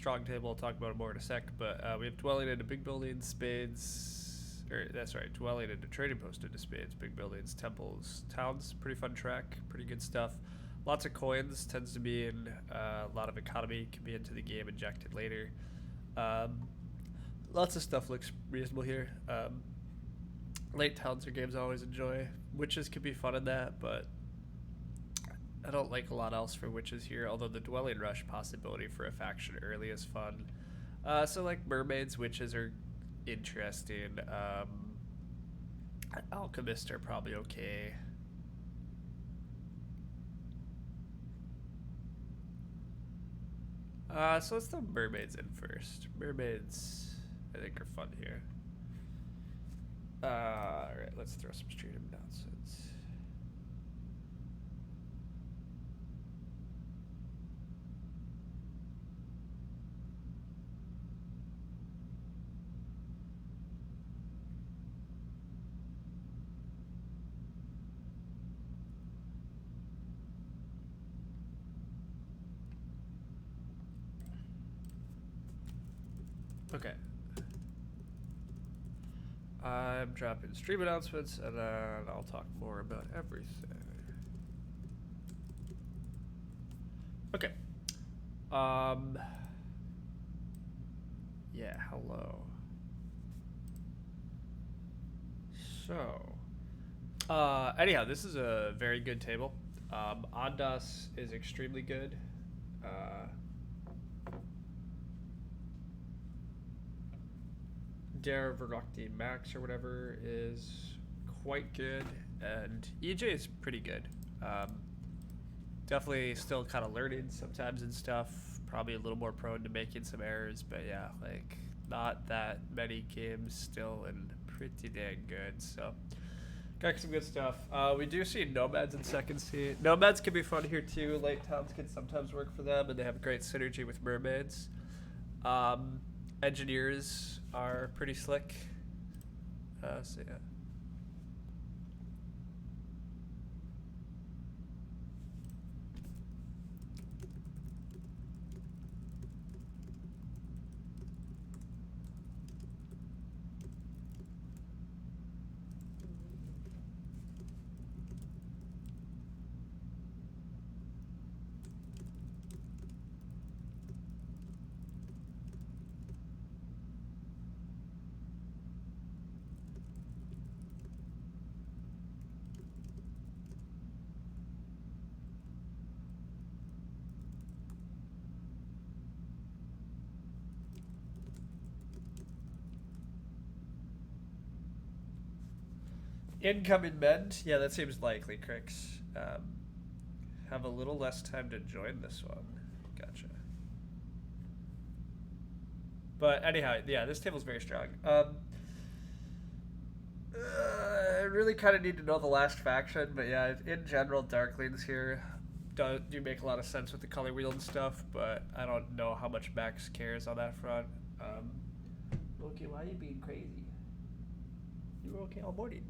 strong table. I'll talk about it more in a sec. But we have dwelling into big buildings, spades. Or that's right, dwelling into trading post into spades, big buildings, temples, towns. Pretty fun track. Pretty good stuff. Lots of coins. Tends to be in a lot of economy. Can be into the game injected later. Lots of stuff looks reasonable here. Late towns are games I always enjoy. Witches can be fun in that, but I don't like a lot else for witches here, although the dwelling rush possibility for a faction early is fun. So like mermaids, witches are interesting. Alchemists are probably okay. So let's throw mermaids in first. Mermaids, I think, are fun here. Alright, let's throw some street nonsense. Okay. I'm dropping stream announcements, and then I'll talk more about everything. Okay. Yeah, hello. So, anyhow, this is a very good table. Ondas is extremely good. Terra Max or whatever is quite good, and EJ is pretty good. Definitely still kind of learning sometimes and stuff. Probably a little more prone to making some errors, but yeah, like not that many games still, and pretty dang good. So got some good stuff. We do see nomads in second seat. Nomads can be fun here too. Late towns can sometimes work for them, and they have great synergy with mermaids. Engineers are pretty slick. So yeah. Incoming mend? Yeah, that seems likely, Crix. Have a little less time to join this one. Gotcha. But anyhow, yeah, this table's very strong. I really kind of need to know the last faction, but yeah, in general, Darklings here do make a lot of sense with the color wheel and stuff, but I don't know how much Max cares on that front. Okay, why are you being crazy? You were okay all morning.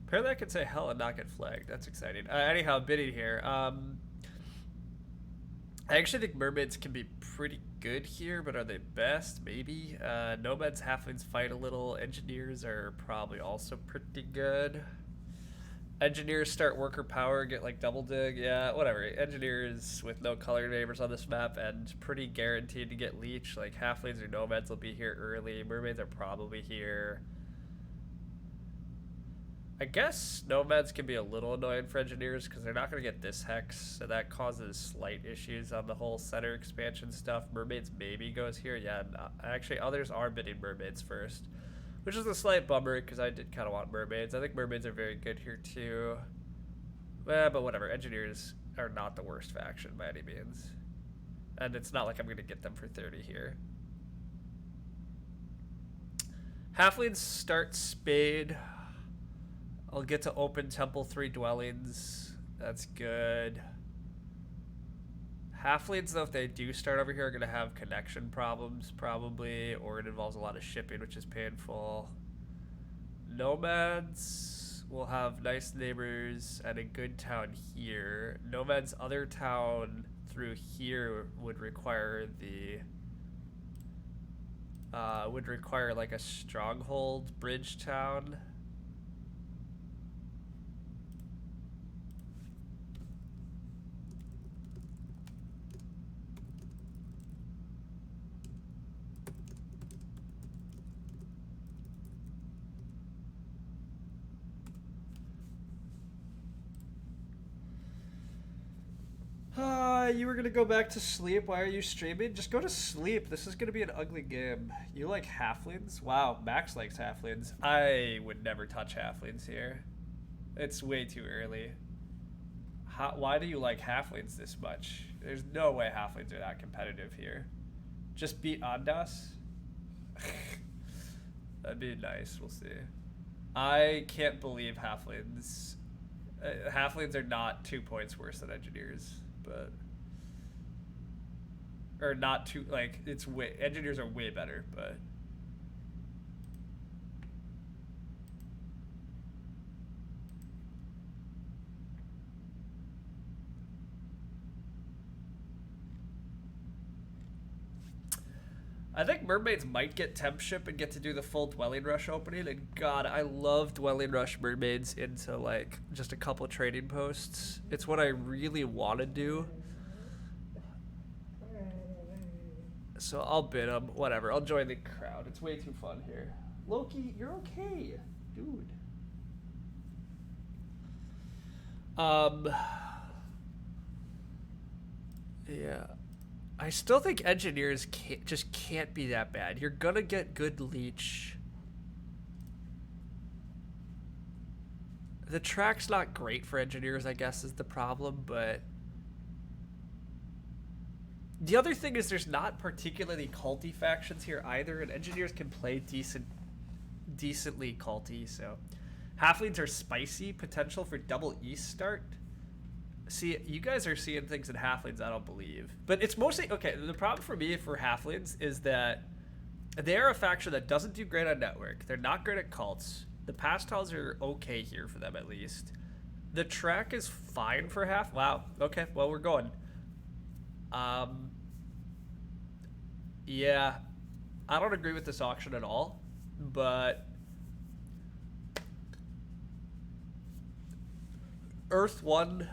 Apparently I can say hell and not get flagged. That's exciting. Anyhow, bidding here. I actually think mermaids can be pretty good here, but are they best? Maybe. Nomads, halflings fight a little. Engineers are probably also pretty good. Engineers start worker power, get like double dig. Yeah, whatever. Engineers with no color neighbors on this map and pretty guaranteed to get leech. Like halflings or nomads will be here early. Mermaids are probably here. I guess nomads can be a little annoying for engineers because they're not going to get this hex, so that causes slight issues on the whole center expansion stuff. Mermaids maybe goes here. Yeah, actually others are bidding mermaids first, which is a slight bummer because I did kind of want mermaids. I think mermaids are very good here too. But whatever, engineers are not the worst faction by any means. And it's not like I'm going to get them for 30 here. Halflings start Spade. I'll get to open Temple 3 dwellings. That's good. Halflings, though, if they do start over here, are going to have connection problems, probably, or it involves a lot of shipping, which is painful. Nomads will have nice neighbors and a good town here. Nomads' other town through here would require the... would require, like, a stronghold bridge town. You were gonna go back to sleep. Why are you streaming? Just go to sleep. This is gonna be an ugly game. You like halflings? Wow, Max likes halflings. I would never touch halflings here. It's way too early. Why do you like halflings this much? There's no way halflings are that competitive here. Just beat Ondas? That'd be nice. We'll see. I can't believe halflings. Halflings are not 2 points worse than engineers, but... Or not too, like, it's way... Engineers are way better, but... I think mermaids might get temp ship and get to do the full dwelling rush opening, and god, I love dwelling rush mermaids into like just a couple trading posts. It's what I really want to do. So I'll bid them, whatever. I'll join the crowd. It's way too fun here. Loki, you're okay, dude. Yeah. I still think engineers can't be that bad. You're gonna get good leech. The track's not great for engineers, I guess, is the problem, but... The other thing is there's not particularly culty factions here either, and engineers can play decently culty, so... Halflings are spicy, potential for double East start. See, you guys are seeing things in halflings I don't believe. But it's mostly... Okay, the problem for me for halflings is that they are a faction that doesn't do great on network. They're not great at cults. The pastiles are okay here for them, at least. The track is fine for half... Wow, okay, well, we're going. Yeah, I don't agree with this auction at all, but... Earth 1...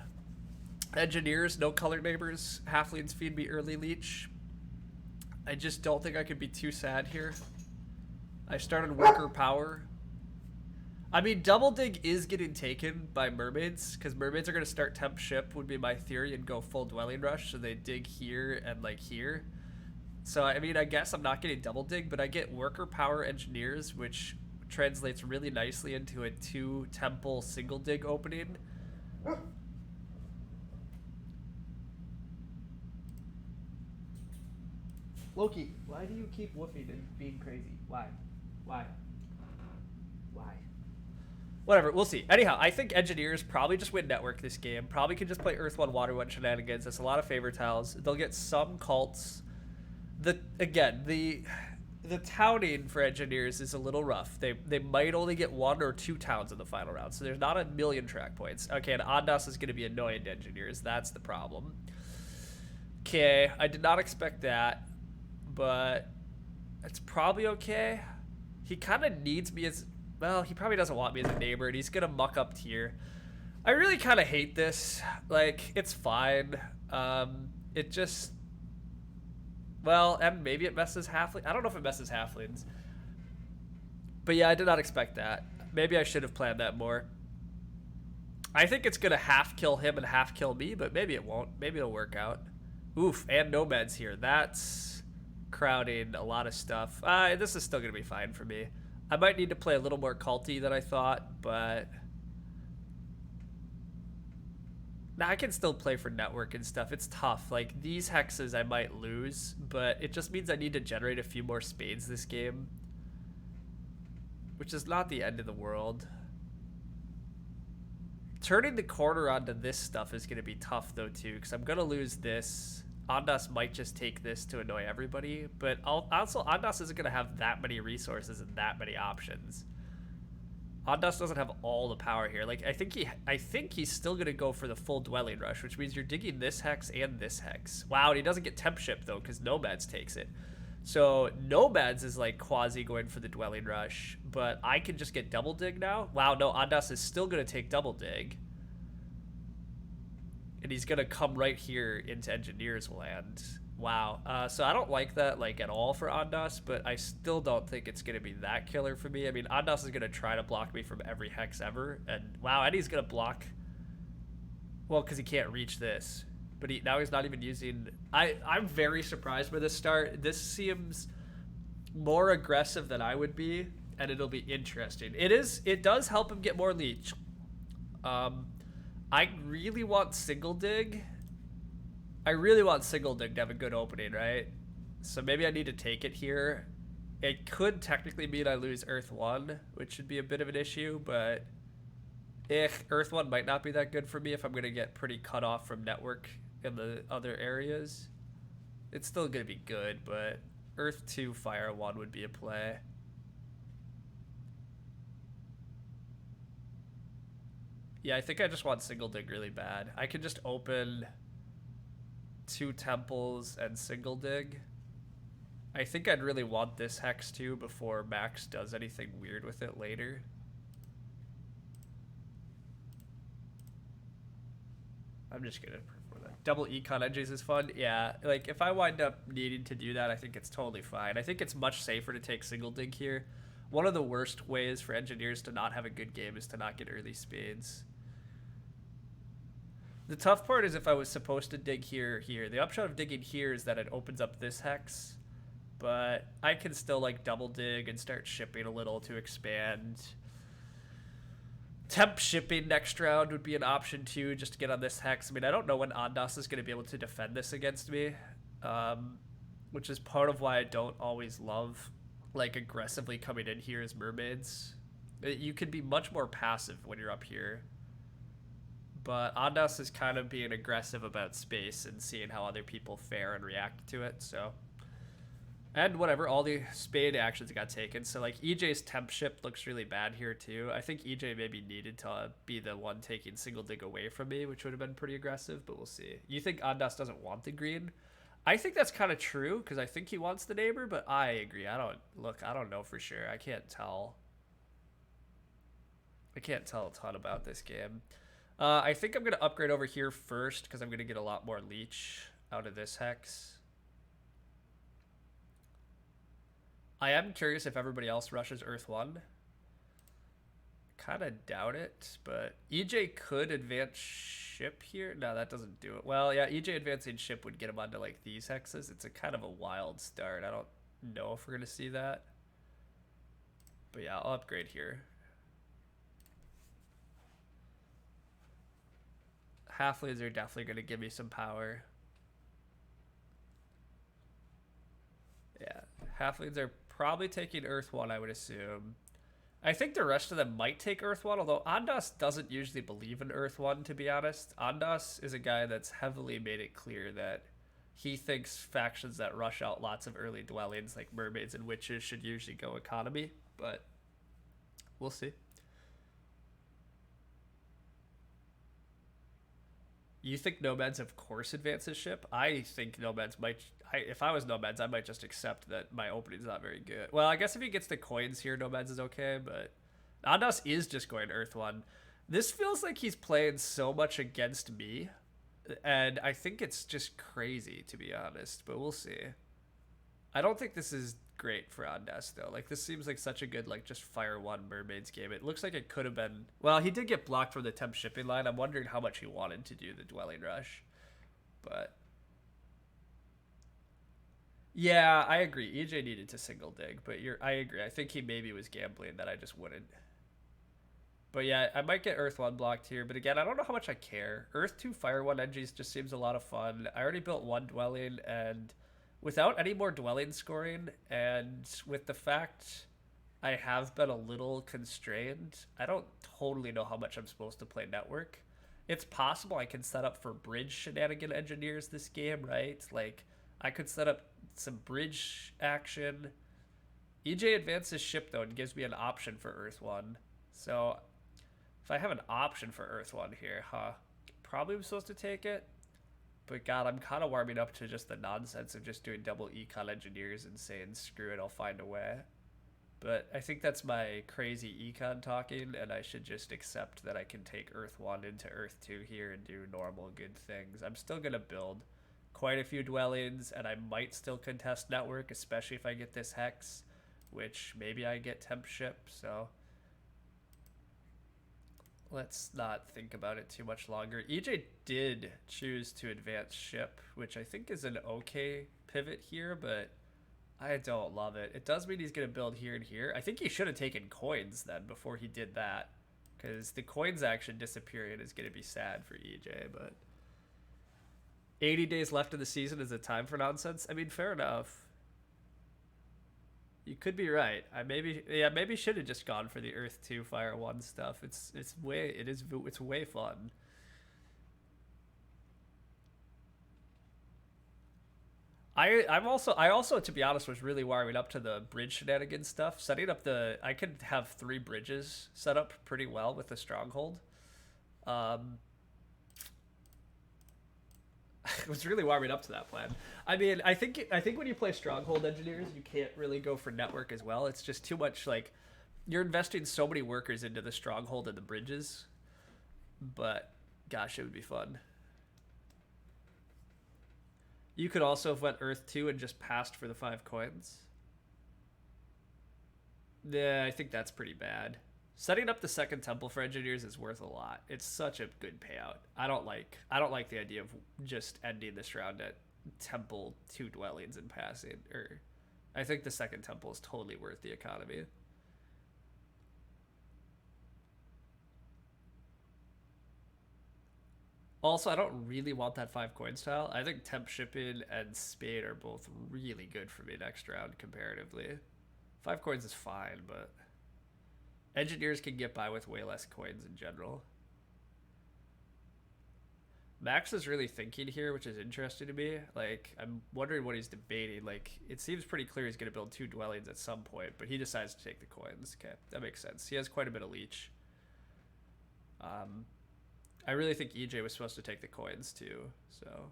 Engineers, no color neighbors. Halflings feed me early leech. I just don't think I could be too sad here. I started worker power. I mean, double dig is getting taken by mermaids, because mermaids are going to start temp ship, would be my theory, and go full dwelling rush, so they dig here and like here. So, I mean, I guess I'm not getting double dig, but I get worker power engineers, which translates really nicely into a 2 temple single dig opening. Loki, why do you keep woofing and being crazy? Why? Why? Why? Whatever, we'll see. Anyhow, I think engineers probably just win network this game. Probably can just play Earth 1, Water 1 shenanigans. That's a lot of favor tiles. They'll get some cults. Again, the towning for engineers is a little rough. They might only get 1 or 2 towns in the final round, so there's not a million track points. Okay, and Ondas is going to be annoying to engineers. That's the problem. Okay, I did not expect that. But it's probably okay. He kind of needs me as... Well, he probably doesn't want me as a neighbor, and he's going to muck up tier. I really kind of hate this. Like, it's fine. It just... Well, and maybe it messes halflings. I don't know if it messes halflings. But yeah, I did not expect that. Maybe I should have planned that more. I think it's going to half kill him and half kill me, but maybe it won't. Maybe it'll work out. Oof, and Nomad's here. That's crowding a lot of stuff. This is still going to be fine for me. I might need to play a little more culty than I thought, but... Nah, I can still play for network and stuff. It's tough. Like, these hexes I might lose, but it just means I need to generate a few more spades this game, which is not the end of the world. Turning the corner onto this stuff is going to be tough, though, too, because I'm going to lose this. Ondas might just take this to annoy everybody, but also Ondas isn't going to have that many resources and that many options. Ondas doesn't have all the power here. Like, I think he's still going to go for the full Dwelling Rush, which means you're digging this hex and this hex. Wow, and he doesn't get Temp Ship, though, because Nomads takes it. So Nomads is like quasi going for the Dwelling Rush, but I can just get Double Dig now. Wow, no, Ondas is still going to take Double Dig. And he's going to come right here into Engineer's Land. Wow. So I don't like that like at all for Ondas, but I still don't think it's going to be that killer for me. I mean, Ondas is going to try to block me from every hex ever. And wow, Eddie's going to block... Well, because he can't reach this. But now he's not even using... I'm very surprised by this start. This seems more aggressive than I would be, and it'll be interesting. It does help him get more leech. I really want Single Dig. I really want Single Dig to have a good opening, right? So maybe I need to take it here. It could technically mean I lose Earth 1, which should be a bit of an issue, but... Earth 1 might not be that good for me if I'm going to get pretty cut off from network in the other areas. It's still going to be good, but Earth 2, Fire 1 would be a play. Yeah, I think I just want Single Dig really bad. I can just open 2 temples and Single Dig. I think I'd really want this hex too before Max does anything weird with it later. I'm just gonna prefer that. Double econ engines is fun. Yeah, like if I wind up needing to do that, I think it's totally fine. I think it's much safer to take Single Dig here. One of the worst ways for engineers to not have a good game is to not get early spades. The tough part is if I was supposed to dig here. The upshot of digging here is that it opens up this hex, but I can still like double dig and start shipping a little to expand. Temp shipping next round would be an option too, just to get on this hex. I mean, I don't know when Ondas is going to be able to defend this against me, which is part of why I don't always love like aggressively coming in here as mermaids. You can be much more passive when you're up here. But Ondas is kind of being aggressive about space and seeing how other people fare and react to it, so. And whatever, all the spade actions got taken. So, like, EJ's temp ship looks really bad here, too. I think EJ maybe needed to be the one taking Single Dig away from me, which would have been pretty aggressive, but we'll see. You think Ondas doesn't want the green? I think that's kind of true, because I think he wants the neighbor, but I agree. I don't know for sure. I can't tell. I can't tell a ton about this game. I think I'm going to upgrade over here first because I'm going to get a lot more leech out of this hex. I am curious if everybody else rushes Earth 1. Kind of doubt it, but EJ could advance ship here. No, that doesn't do it. Well, yeah, EJ advancing ship would get him onto like these hexes. It's a kind of a wild start. I don't know if we're going to see that. But yeah, I'll upgrade here. Halflings are definitely going to give me some power. Yeah, halflings are probably taking Earth 1, I would assume. I think the rest of them might take Earth 1, although Ondas doesn't usually believe in Earth 1, to be honest. Ondas is a guy that's heavily made it clear that he thinks factions that rush out lots of early dwellings, like mermaids and witches, should usually go economy, but we'll see. You think Nomads, of course, advances ship? I think Nomads might... if I was Nomads, I might just accept that my opening's not very good. Well, I guess if he gets the coins here, Nomads is okay, but... Ondas is just going Earth 1. This feels like he's playing so much against me, and I think it's just crazy, to be honest, but we'll see. I don't think this is great for Ondas though. Like this seems like such a good like just fire one mermaids game. It looks like it could have been. Well, he did get blocked from the temp shipping line. I'm wondering how much he wanted to do the dwelling rush, but yeah, I agree. EJ needed to single dig, but I agree. I think he maybe was gambling that I just wouldn't. But yeah, I might get Earth 1 blocked here. But again, I don't know how much I care. Earth 2 Fire 1 NGs just seems a lot of fun. I already built one dwelling, and without any more dwelling scoring, and with the fact I have been a little constrained, I don't totally know how much I'm supposed to play network. It's possible I can set up for bridge shenanigan engineers this game, right? Like, I could set up some bridge action. EJ advances ship, though, and gives me an option for Earth 1. So if I have an option for Earth 1 here, probably I'm supposed to take it. But God, I'm kind of warming up to just the nonsense of just doing double econ engineers and saying, screw it, I'll find a way. But I think that's my crazy econ talking, and I should just accept that I can take Earth 1 into Earth 2 here and do normal good things. I'm still going to build quite a few dwellings, and I might still contest network, especially if I get this hex, which maybe I get temp ship, so let's not think about it too much longer. EJ did choose to advance ship, which I think is an okay pivot here, but I don't love it. It does mean he's going to build here and here. I think he should have taken coins then before he did that, because the coins action disappearing is going to be sad for EJ, but 80 days left of the season is a time for nonsense. I mean, fair enough. You could be right. Maybe should have just gone for the Earth 2 Fire 1 stuff. It's way fun. I also to be honest was really warming up to the bridge shenanigans stuff. Setting up I could have 3 bridges set up pretty well with the stronghold. I was really warming up to that plan. I mean, I think when you play stronghold engineers, you can't really go for network as well. It's just too much. Like, you're investing so many workers into the stronghold and the bridges. But gosh, it would be fun. You could also have went Earth 2 and just passed for the 5 coins. Yeah, I think that's pretty bad. Setting up the second temple for engineers is worth a lot. It's such a good payout. I don't like the idea of just ending this round at temple 2 dwellings and passing. I think the second temple is totally worth the economy. Also, I don't really want that 5 coins tile. I think temp shipping and spade are both really good for me next round comparatively. 5 coins is fine, but engineers can get by with way less coins in general. Max is really thinking here, which is interesting to me. Like, I'm wondering what he's debating. Like, it seems pretty clear he's going to build 2 dwellings at some point, but he decides to take the coins. Okay, that makes sense. He has quite a bit of leech. I really think EJ was supposed to take the coins too, so.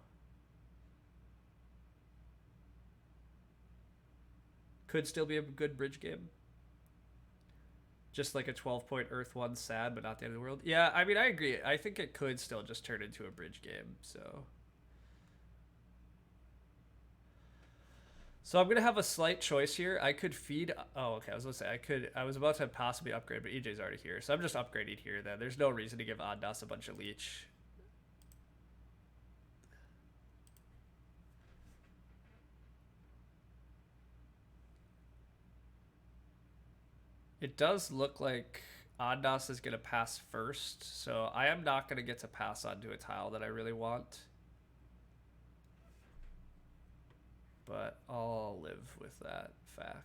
Could still be a good bridge game. Just like a 12-point Earth 1 sad, but not the end of the world. Yeah, I mean, I agree. I think it could still just turn into a bridge game, so. So I'm going to have a slight choice here. I could feed... Oh, okay, I was going to say, I was about to possibly upgrade, but EJ's already here. So I'm just upgrading here then. There's no reason to give Ondas a bunch of leech. It does look like Ondas is going to pass first, so I am not going to get to pass onto a tile that I really want. But I'll live with that fact.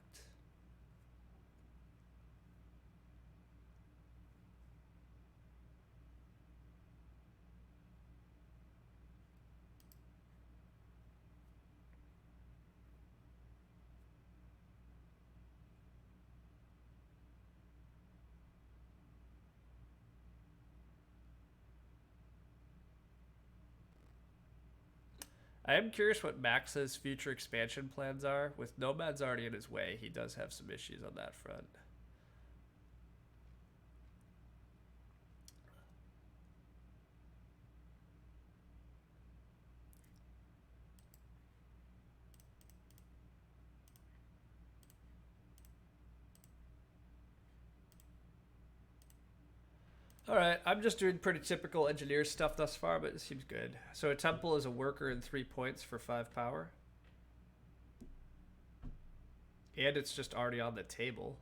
I am curious what Max's future expansion plans are. With Nomad's already in his way, he does have some issues on that front. Alright, I'm just doing pretty typical engineer stuff thus far, but it seems good. So a temple is a worker and 3 points for 5 power. And it's just already on the table.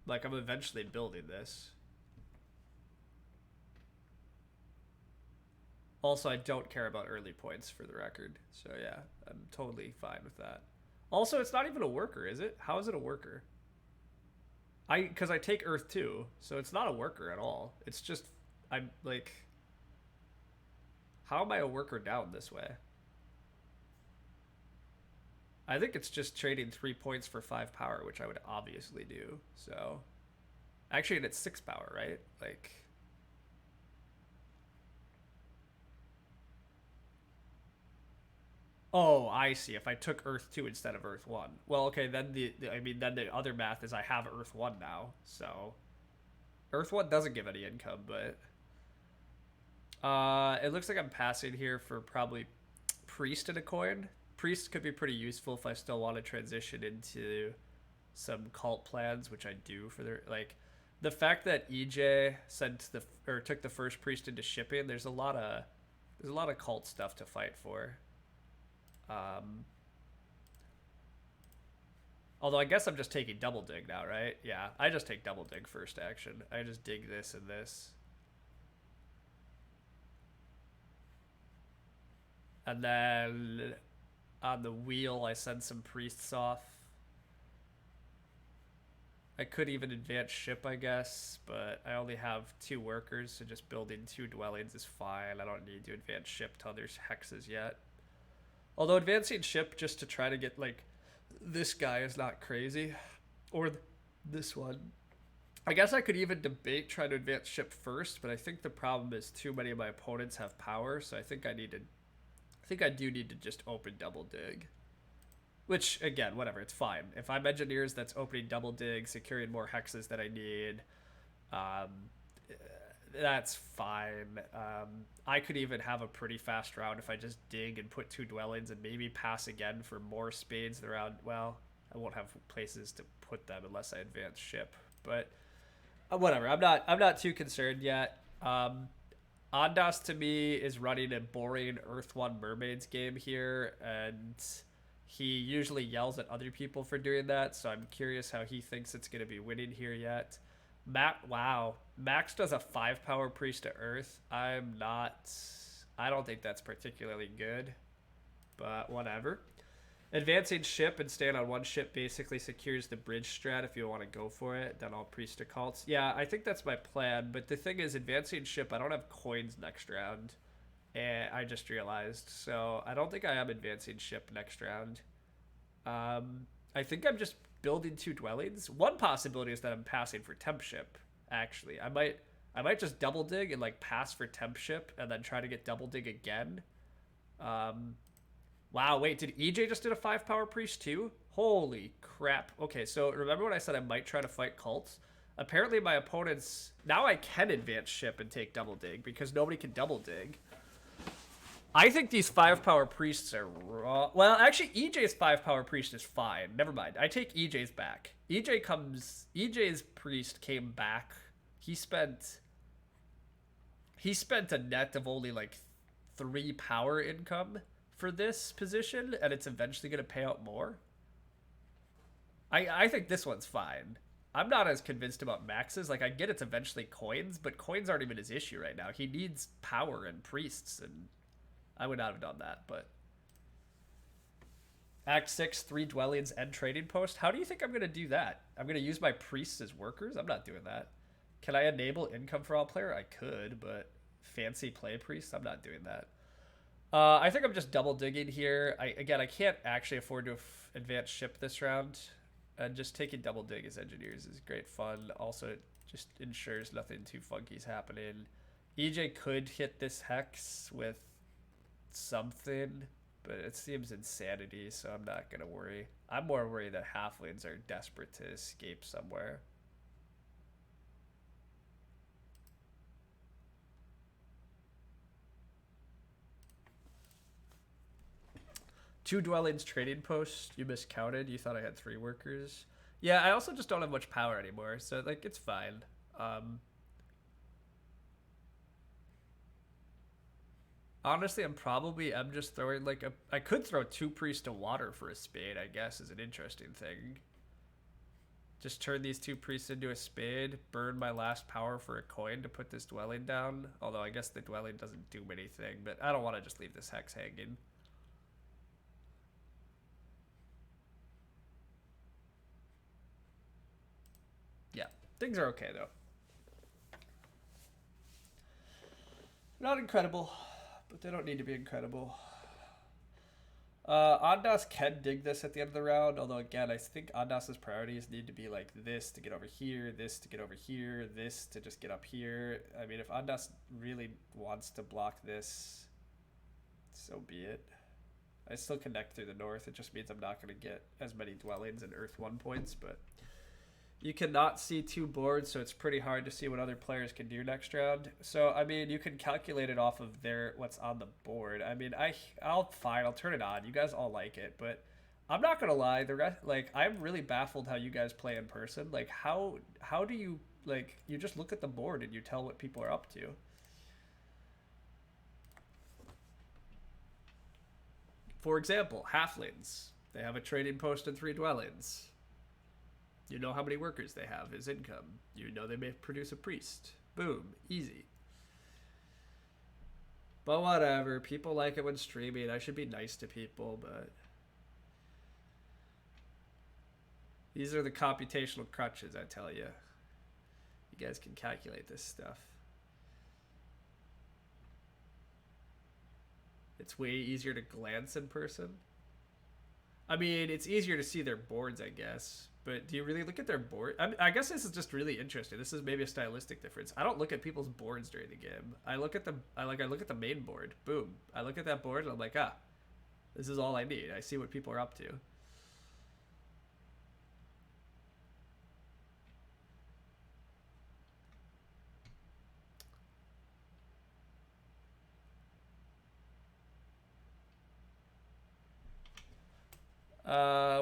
Like, I'm eventually building this. Also, I don't care about early points for the record. So yeah, I'm totally fine with that. Also, it's not even a worker, is it? How is it a worker? Because I take Earth too, so it's not a worker at all. It's just, I'm like, how am I a worker down this way? I think it's just trading 3 points for 5 power, which I would obviously do. So, actually, it's 6 power, right? Like, oh, I see. If I took Earth 2 instead of Earth 1. Well, okay, then then the other math is I have Earth 1 now. So Earth 1 doesn't give any income, but it looks like I'm passing here for probably Priest and a coin. Priest could be pretty useful if I still want to transition into some cult plans, which I do for their like the fact that EJ took the first priest into shipping, there's a lot of cult stuff to fight for. Although I guess I'm just taking double dig now, right? Yeah, I just take double dig first action. I just dig this and this. And then on the wheel, I send some priests off. I could even advance ship, I guess, but I only have 2 workers, so just building 2 dwellings is fine. I don't need to advance ship till there's hexes yet. Although advancing ship just to try to get, like, this guy is not crazy. Or this one. I guess I could even debate trying to advance ship first, but I think the problem is too many of my opponents have power, so I think I do need to just open double dig. Which, again, whatever, it's fine. If I'm engineers, that's opening double dig, securing more hexes that I need. That's fine. I could even have a pretty fast round if I just dig and put 2 dwellings and maybe pass again for more spades around. Well, I won't have places to put them unless I advance ship. But whatever. I'm not too concerned yet. Ondas to me is running a boring Earth 1 Mermaids game here, and he usually yells at other people for doing that, so I'm curious how he thinks it's going to be winning here yet. Wow. Max does a 5 power priest to Earth. I don't think that's particularly good, but whatever. Advancing ship and staying on 1 ship basically secures the bridge strat if you want to go for it. Then I'll priest to cults. Yeah, I think that's my plan, but the thing is, advancing ship, I don't have coins next round. And I just realized, so I don't think I am advancing ship next round. I think I'm just building 2 dwellings. One possibility is that I'm passing for temp ship. Actually, I might just double dig and like pass for temp ship and then try to get double dig again. Wow, wait, did EJ just did a 5 power priest too? Holy crap. Okay, so remember when I said I might try to fight cults? Apparently my opponents now I can advance ship and take double dig because nobody can double dig. I think these 5 power priests are raw. Well, actually, EJ's 5 power priest is fine. Never mind. I take EJ's back. EJ's priest came back. He spent a net of only like 3 power income for this position, and it's eventually going to pay out more. I think this one's fine. I'm not as convinced about Max's. Like, I get it's eventually coins, but coins aren't even his issue right now. He needs power and priests, and I would not have done that, but... Act 6, 3 dwellings and trading post. How do you think I'm going to do that? I'm going to use my priests as workers? I'm not doing that. Can I enable income for all player? I could, but fancy play priests? I'm not doing that. I think I'm just double digging here. Again, I can't actually afford to advance ship this round. And just taking double dig as engineers is great fun. Also, it just ensures nothing too funky is happening. EJ could hit this hex with something, but it seems insanity, so I'm not gonna worry. I'm more worried that halflings are desperate to escape somewhere. Two dwellings trading post. You miscounted. You thought I had 3 workers. Yeah, I also just don't have much power anymore, so like it's fine. Honestly, I'm just throwing like a. I could throw 2 priests to water for a spade. I guess is an interesting thing. Just turn these 2 priests into a spade. Burn my last power for a coin to put this dwelling down. Although I guess the dwelling doesn't do anything. But I don't want to just leave this hex hanging. Yeah, things are okay though. Not incredible, but they don't need to be incredible. Ondas can dig this at the end of the round, although again, I think Ondas's priorities need to be like this to get over here, this to get over here, this to just get up here. I mean, if Ondas really wants to block this, so be it. I still connect through the north. It just means I'm not going to get as many dwellings and Earth 1 points, but you cannot see 2 boards, so it's pretty hard to see what other players can do next round. So, I mean, you can calculate it off of what's on the board. I mean, I'll turn it on. You guys all like it, but I'm not gonna lie. I'm really baffled how you guys play in person. Like, how do you you just look at the board and you tell what people are up to? For example, halflings. They have a trading post and 3 dwellings. You know how many workers they have, his income. You know they may produce a priest. Boom. Easy. But whatever. People like it when streaming. I should be nice to people, but... These are the computational crutches, I tell you. You guys can calculate this stuff. It's way easier to glance in person. I mean, it's easier to see their boards, I guess. But do you really look at their board? I guess this is just really interesting. This is maybe a stylistic difference. I don't look at people's boards during the game. I look at the main board. Boom. I look at that board and I'm like, this is all I need. I see what people are up to.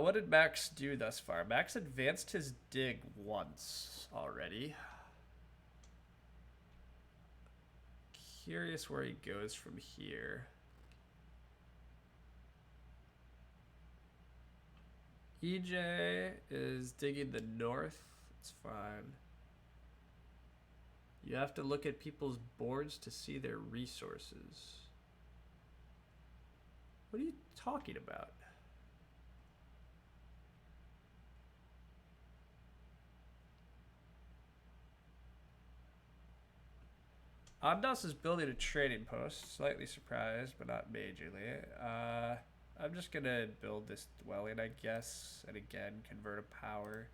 What did Max do thus far? Max advanced his dig once already. Curious where he goes from here. EJ is digging the north. It's fine. You have to look at people's boards to see their resources. What are you talking about? Ondas is building a trading post. Slightly surprised, but not majorly. I'm just gonna build this dwelling, I guess, and again convert a power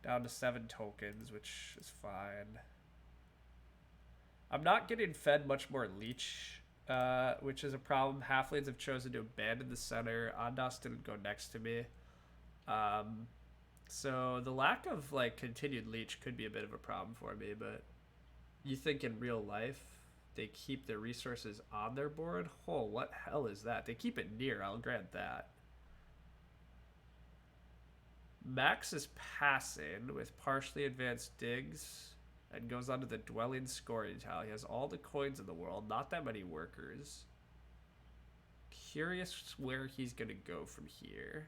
down to 7 tokens, which is fine. I'm not getting fed much more leech, which is a problem. Halflings have chosen to abandon the center. Ondas didn't go next to me. So the lack of continued leech could be a bit of a problem for me, but you think in real life they keep their resources on their board? Oh, what hell is that? They keep it near, I'll grant that. Max is passing with partially advanced digs and goes onto the dwelling scoring tile. He has all the coins in the world, not that many workers. Curious where he's gonna go from here.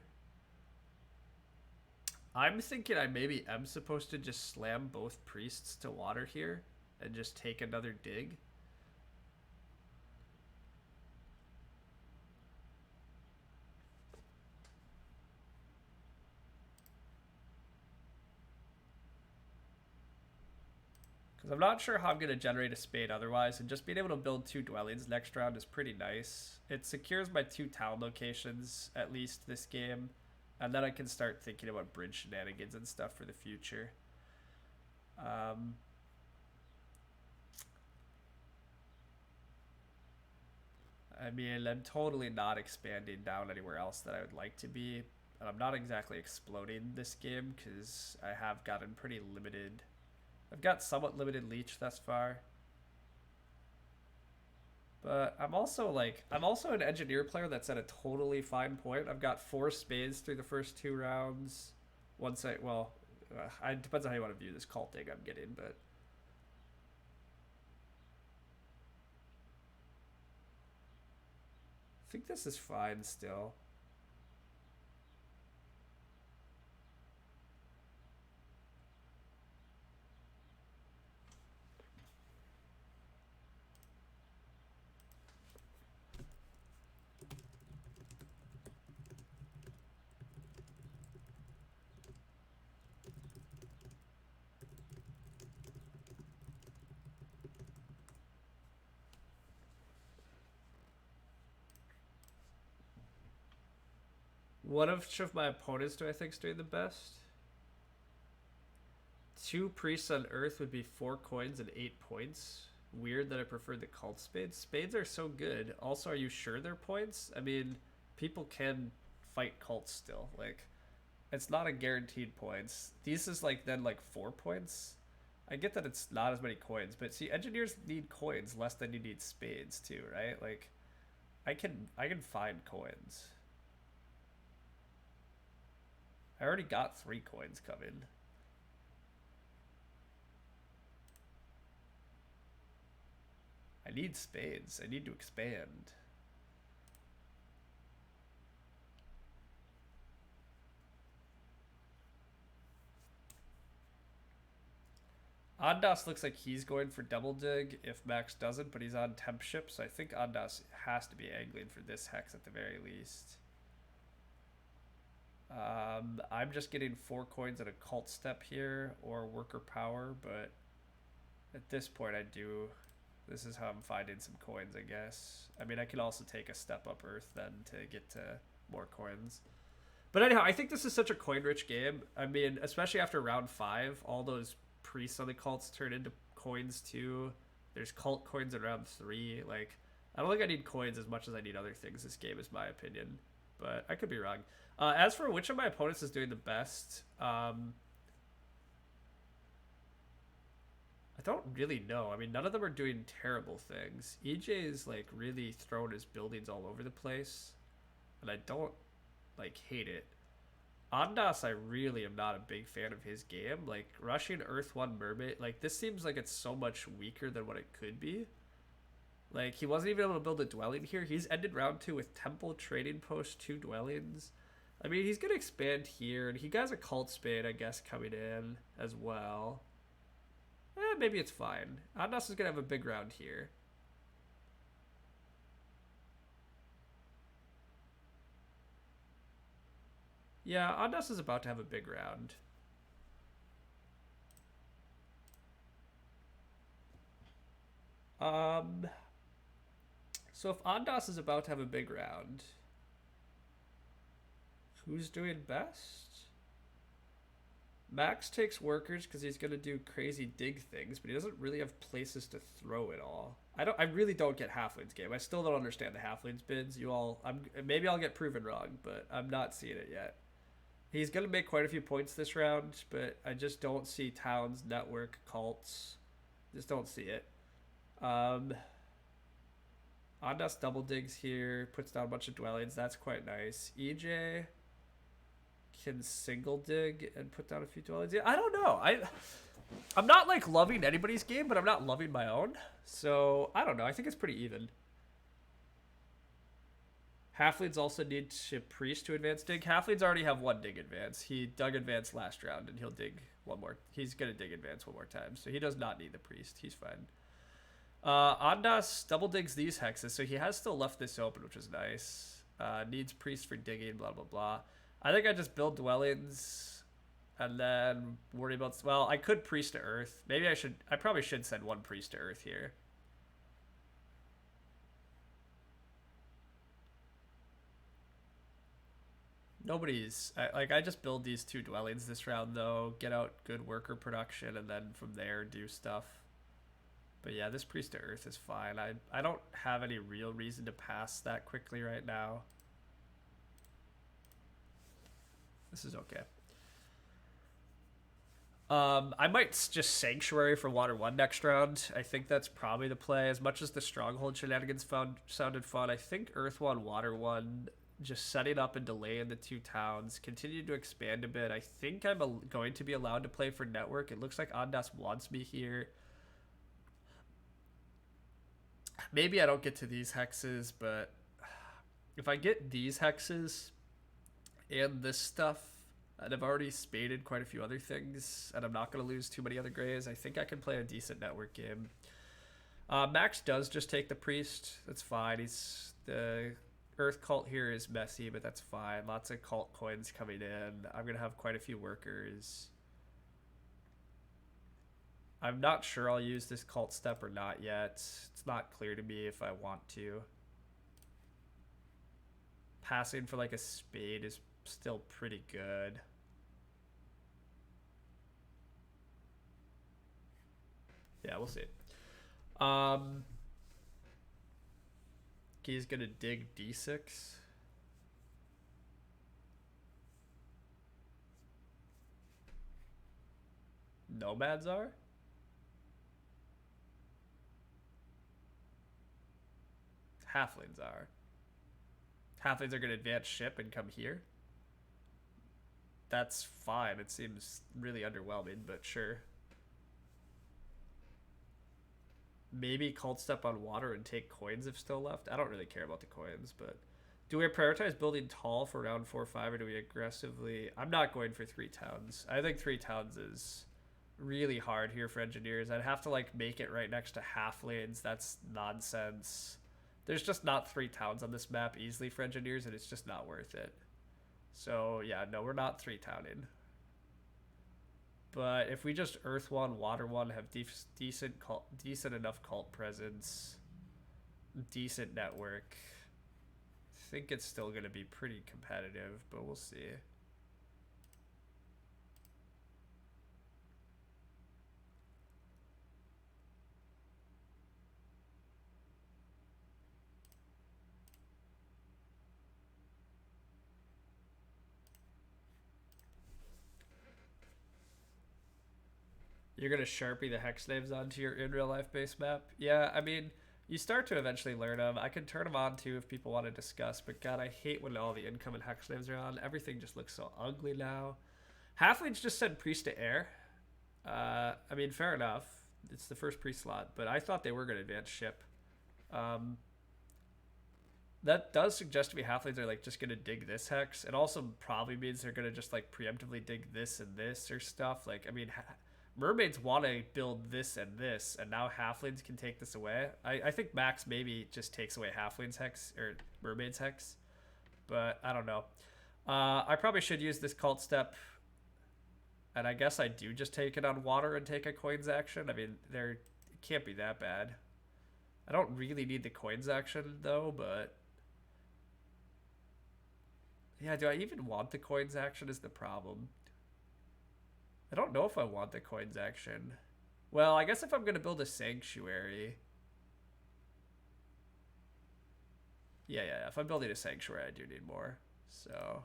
I'm thinking I maybe am supposed to just slam both priests to water here and just take another dig. Because I'm not sure how I'm going to generate a spade otherwise, and just being able to build 2 dwellings next round is pretty nice. It secures my 2 town locations, at least this game, and then I can start thinking about bridge shenanigans and stuff for the future. I mean, I'm totally not expanding down anywhere else that I would like to be. And I'm not exactly exploding this game because I have gotten pretty limited. I've got somewhat limited leech thus far. But I'm also an engineer player that's at a totally fine point. I've got 4 spades through the first 2 rounds. It depends on how you want to view this culting I'm getting, but think this is fine still. What of my opponents do I think is doing the best? 2 priests on Earth would be 4 coins and 8 points. Weird that I prefer the cult spades. Spades are so good. Also, are you sure they're points? I mean, people can fight cults still. Like, it's not a guaranteed points. These is like then like 4 points. I get that it's not as many coins, but see, engineers need coins less than you need spades too, right? Like, I can find coins. I already got 3 coins coming. I need spades. I need to expand. Ondas looks like he's going for double dig if Max doesn't, but he's on temp ship, so I think Ondas has to be angling for this hex at the very least. I'm just getting 4 coins at a cult step here or worker power, but at this point I do. This is how I'm finding some coins, I guess. I mean, I can also take a step up Earth then to get to more coins. But anyhow, I think this is such a coin-rich game. I mean, especially after round 5, all those priests on the cults turn into coins too. There's cult coins in round 3. Like, I don't think I need coins as much as I need other things this game, is my opinion. But I could be wrong. As for which of my opponents is doing the best, I don't really know. I mean, none of them are doing terrible things. EJ is like really throwing his buildings all over the place, and I don't like hate it. Ondas, I really am not a big fan of his game. Like, rushing Earth 1 Mermaid, like, this seems like it's so much weaker than what it could be. Like, he wasn't even able to build a dwelling here. He's ended round 2 with Temple, Trading Post, 2 dwellings. I mean, he's going to expand here, and he has a Cult Spade, I guess, coming in as well. Maybe it's fine. Ondas is going to have a big round here. Yeah, Ondas is about to have a big round. So if Ondas is about to have a big round, who's doing best? Max takes workers because he's gonna do crazy dig things, but he doesn't really have places to throw it all. I really don't get Halfling's game. I still don't understand the Halfling's bids. Maybe I'll get proven wrong, but I'm not seeing it yet. He's gonna make quite a few points this round, but I just don't see towns, network, cults. Just don't see it. Ondas double digs here, puts down a bunch of dwellings. That's quite nice. EJ can single dig and put down a few dwellings. Yeah, I don't know. I'm not like loving anybody's game, but I'm not loving my own. So I don't know. I think it's pretty even. Halflings also need to priest to advance dig. Halflings already have 1 dig advance. He dug advance last round, and he'll dig one more. He's gonna dig advance one more time, so he does not need the priest. He's fine. Ondas double digs these hexes, so he has still left this open, which is nice. Needs priest for digging, blah blah blah. I think I just build dwellings and then worry about. Well, I could priest to Earth. Maybe I should. I probably should send 1 priest to Earth here. I just build these 2 dwellings this round though, get out good worker production, and then from there do stuff. But yeah, this priest to Earth is fine. I don't have any real reason to pass that quickly right now. This is okay. I might just Sanctuary for Water 1 next round. I think that's probably the play. As much as the Stronghold shenanigans sounded fun, I think Earth 1, Water 1, just setting up and delaying the 2 towns, continue to expand a bit. I think I'm going to be allowed to play for Network. It looks like Ondas wants me here. Maybe I don't get to these hexes, but If I get these hexes and this stuff, and I've already spaded quite a few other things, and I'm not going to lose too many other grays, I think I can play a decent network game. Max does just take the priest. That's fine. The Earth cult here is messy, but that's fine. Lots of cult coins coming in. I'm going to have quite a few workers. I'm not sure I'll use this cult step or not yet. It's not clear to me if I want to. Passing for like a spade is still pretty good. Yeah, we'll see. He's gonna dig d6. Nomads are? Halflings are. Halflings are gonna advance ship and come here. That's fine. It seems really underwhelming, but sure. Maybe cult step on water and take coins if still left. I don't really care about the coins, but do we prioritize building tall for round 4 or 5, or do we aggressively? I'm not going for 3 towns. I think 3 towns is really hard here for engineers. I'd have to like make it right next to halflings. That's nonsense. There's just not 3 towns on this map easily for engineers, and it's just not worth it. So yeah, no, we're not 3 towning. But if we just Earth 1, Water 1, have decent enough cult presence, decent network, I think it's still going to be pretty competitive, but we'll see. You're going to Sharpie the hex names onto your in real life base map? Yeah, I mean, you start to eventually learn them. I can turn them on too if people want to discuss, but God, I hate when all the income and hex names are on. Everything just looks so ugly now. Halflings just send priest to air. I mean, fair enough. It's the first priest slot, but I thought they were going to advance ship. That does suggest to me halflings are like just going to dig this hex. It also probably means they're going to just like preemptively dig this and this or stuff. Like, I mean, mermaids want to build this, and now halflings can take this away. I think Max maybe just takes away halflings hex or mermaids hex, but I don't know. I probably should use this cult step, and I guess I do just take it on water and take a coins action. I mean, it can't be that bad. I don't really need the coins action though, but yeah, do I even want the coins action is the problem. I don't know if I want the coins action. Well, I guess if I'm going to build a sanctuary. Yeah, if I'm building a sanctuary, I do need more. So.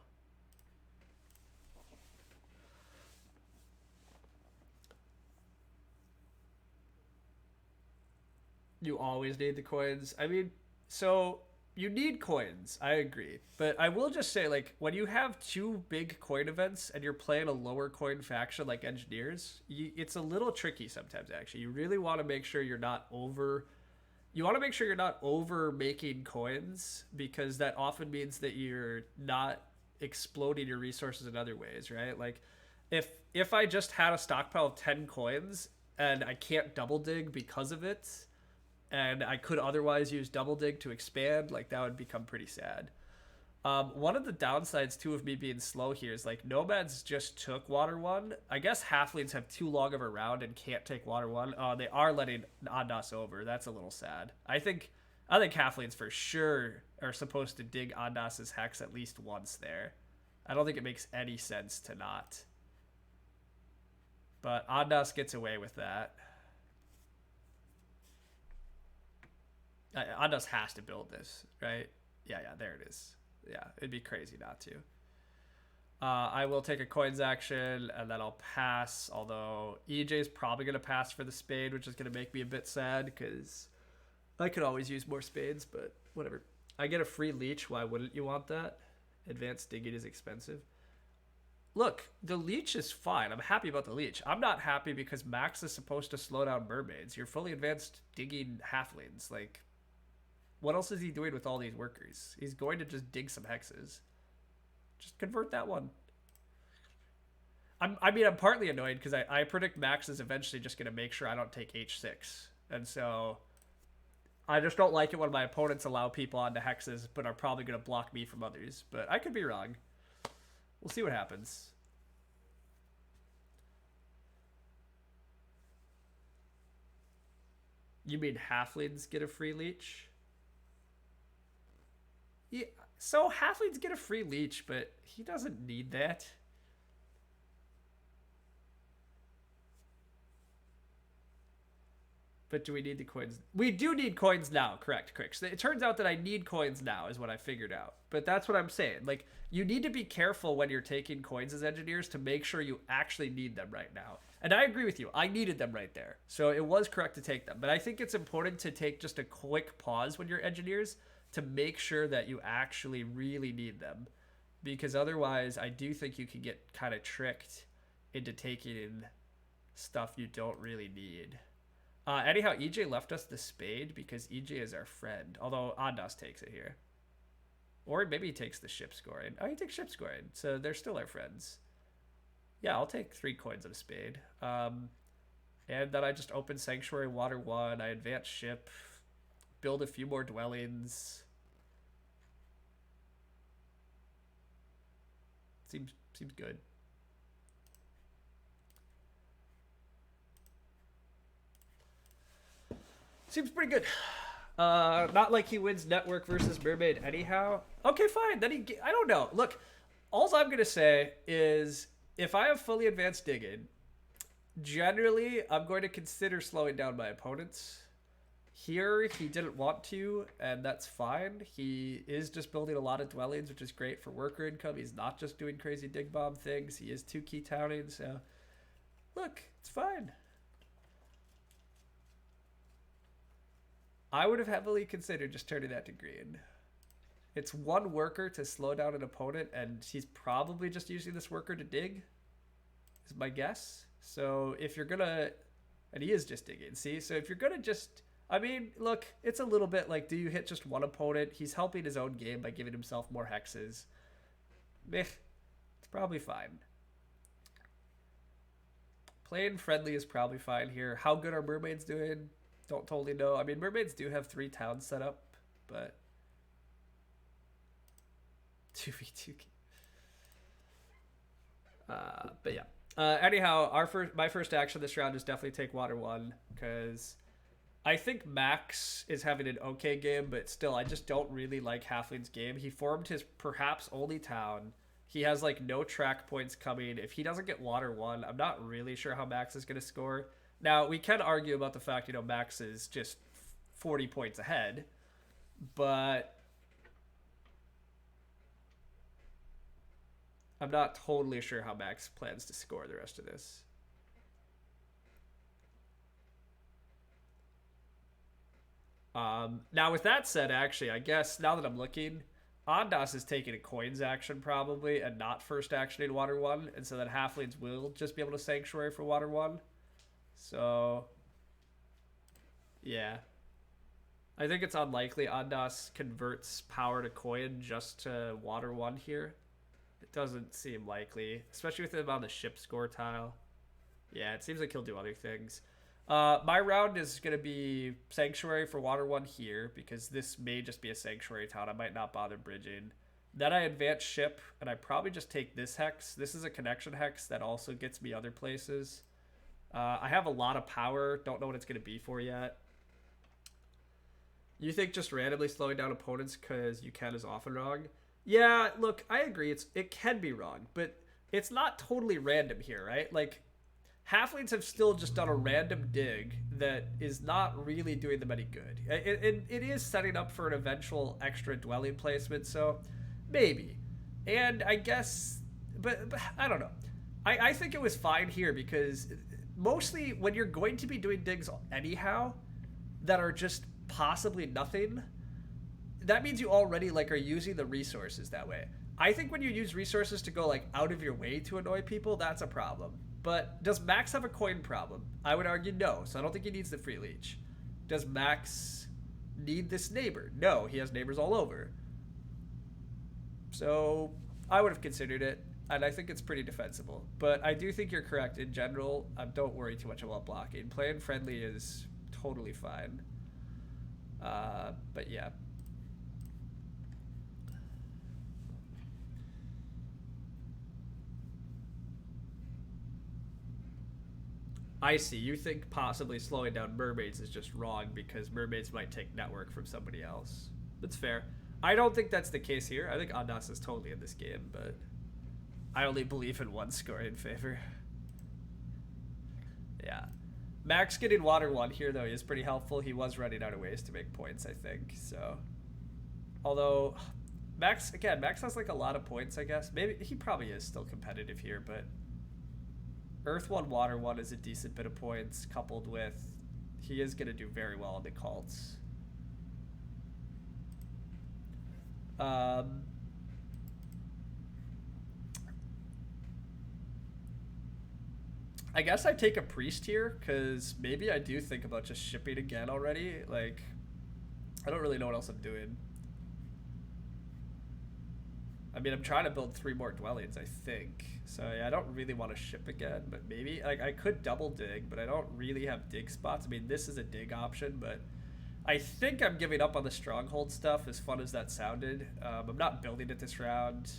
You always need the coins. I mean, so you need coins. I agree. But I will just say, like, when you have 2 big coin events and you're playing a lower coin faction like engineers, it's a little tricky sometimes, actually. You really want to make sure you're not over... You want to make sure you're not over making coins, because that often means that you're not exploding your resources in other ways, right? Like, if I just had a stockpile of 10 coins and I can't double dig because of it, and I could otherwise use double dig to expand, like that would become pretty sad. One of the downsides too of me being slow here is like nomads just took water 1. I guess halflings have too long of a round and can't take water 1. They are letting Ondas over. That's a little sad. I think halflings for sure are supposed to dig Ondas's hex at least once there. I don't think it makes any sense to not. But Ondas gets away with that. Ondas has to build this, right? Yeah, there it is. Yeah, it'd be crazy not to. I will take a coins action, and then I'll pass, although EJ's probably going to pass for the spade, which is going to make me a bit sad, because I could always use more spades, but whatever. I get a free leech. Why wouldn't you want that? Advanced digging is expensive. Look, the leech is fine. I'm happy about the leech. I'm not happy because Max is supposed to slow down mermaids. You're fully advanced digging halflings. Like... What else is he doing with all these workers? He's going to just dig some hexes. Just convert that one. I mean, I'm partly annoyed because I predict Max is eventually just going to make sure I don't take h6. And so I just don't like it when my opponents allow people onto hexes, but are probably going to block me from others. But I could be wrong. We'll see what happens. You mean halflings get a free leech? Yeah, so halflings get a free leech, but he doesn't need that. But do we need the coins? We do need coins now. Correct. So it turns out that I need coins now is what I figured out. But that's what I'm saying. Like, you need to be careful when you're taking coins as engineers to make sure you actually need them right now. And I agree with you. I needed them right there. So it was correct to take them. But I think it's important to take just a quick pause when you're engineers to make sure that you actually really need them. Because otherwise, I do think you can get kind of tricked into taking in stuff you don't really need. Anyhow, EJ left us the spade because EJ is our friend. Although Ondas takes it here. Or maybe he takes the ship scoring. Oh, he takes ship scoring. So they're still our friends. Yeah, I'll take 3 coins of a spade. And then I just open Sanctuary Water 1. I advance ship. Build a few more dwellings. Seems good. Seems pretty good. Not like he wins network versus mermaid anyhow. Okay, fine. Then I don't know. Look, all I'm gonna say is if I have fully advanced digging, generally I'm going to consider slowing down my opponents. Here he didn't want to, and that's fine. He is just building a lot of dwellings, which is great for worker income. He's not just doing crazy dig bomb things. He is 2 key towning, so look, it's fine. I would have heavily considered just turning that to green. It's 1 worker to slow down an opponent, and he's probably just using this worker to dig, is my guess. So if you're gonna, and he is just digging, see? So if you're gonna just, I mean, look, it's a little bit like, do you hit just 1 opponent? He's helping his own game by giving himself more hexes. Meh, it's probably fine. Playing friendly is probably fine here. How good are mermaids doing? Don't totally know. I mean, mermaids do have 3 towns set up, but 2v2. But yeah. Anyhow, my first action this round is definitely take water 1 because I think Max is having an okay game, but still, I just don't really like Halfling's game. He formed his perhaps only town. He has like no track points coming. If he doesn't get water 1, I'm not really sure how Max is going to score. Now, we can argue about the fact, Max is just 40 points ahead, but I'm not totally sure how Max plans to score the rest of this. Now, with that said, actually, I guess now that I'm looking, Ondas is taking a coins action probably and not first action in water 1, and so that Halflings will just be able to Sanctuary for water 1. So, yeah. I think it's unlikely Ondas converts power to coin just to water 1 here. It doesn't seem likely, especially with him on the ship score tile. Yeah, it seems like he'll do other things. My round is going to be Sanctuary for water 1 here, because this may just be a Sanctuary town. I might not bother bridging. Then I advance ship, and I probably just take this hex. This is a connection hex that also gets me other places. I have a lot of power. Don't know what it's going to be for yet. You think just randomly slowing down opponents because you can is often wrong? Yeah, look, I agree. It can be wrong, but it's not totally random here, right? Like, Halflings have still just done a random dig that is not really doing them any good. It is setting up for an eventual extra dwelling placement, so maybe. And I guess, but I don't know. I think it was fine here because mostly when you're going to be doing digs anyhow that are just possibly nothing, that means you already are using the resources that way. I think when you use resources to go out of your way to annoy people, that's a problem. But does Max have a coin problem? I would argue no, so I don't think he needs the free leech. Does Max need this neighbor? No, he has neighbors all over. So I would have considered it, and I think it's pretty defensible. But I do think you're correct. In general, don't worry too much about blocking. Playing friendly is totally fine. But yeah. I see. You think possibly slowing down mermaids is just wrong because mermaids might take network from somebody else. That's fair. I don't think that's the case here. I think Andas is totally in this game, but I only believe in one score in favor. Yeah. Max getting water 1 here, though, is pretty helpful. He was running out of ways to make points, I think. So, although Max has like a lot of points, I guess. Maybe he probably is still competitive here, but Earth 1, Water 1 is a decent bit of points, coupled with he is going to do very well in the cults. I guess I take a priest here, because maybe I do think about just shipping again already. Like, I don't really know what else I'm doing. I mean, I'm trying to build 3 more dwellings, I think. So, yeah, I don't really want to ship again, but maybe. Like, I could double dig, but I don't really have dig spots. I mean, this is a dig option, but I think I'm giving up on the stronghold stuff, as fun as that sounded. I'm not building it this round.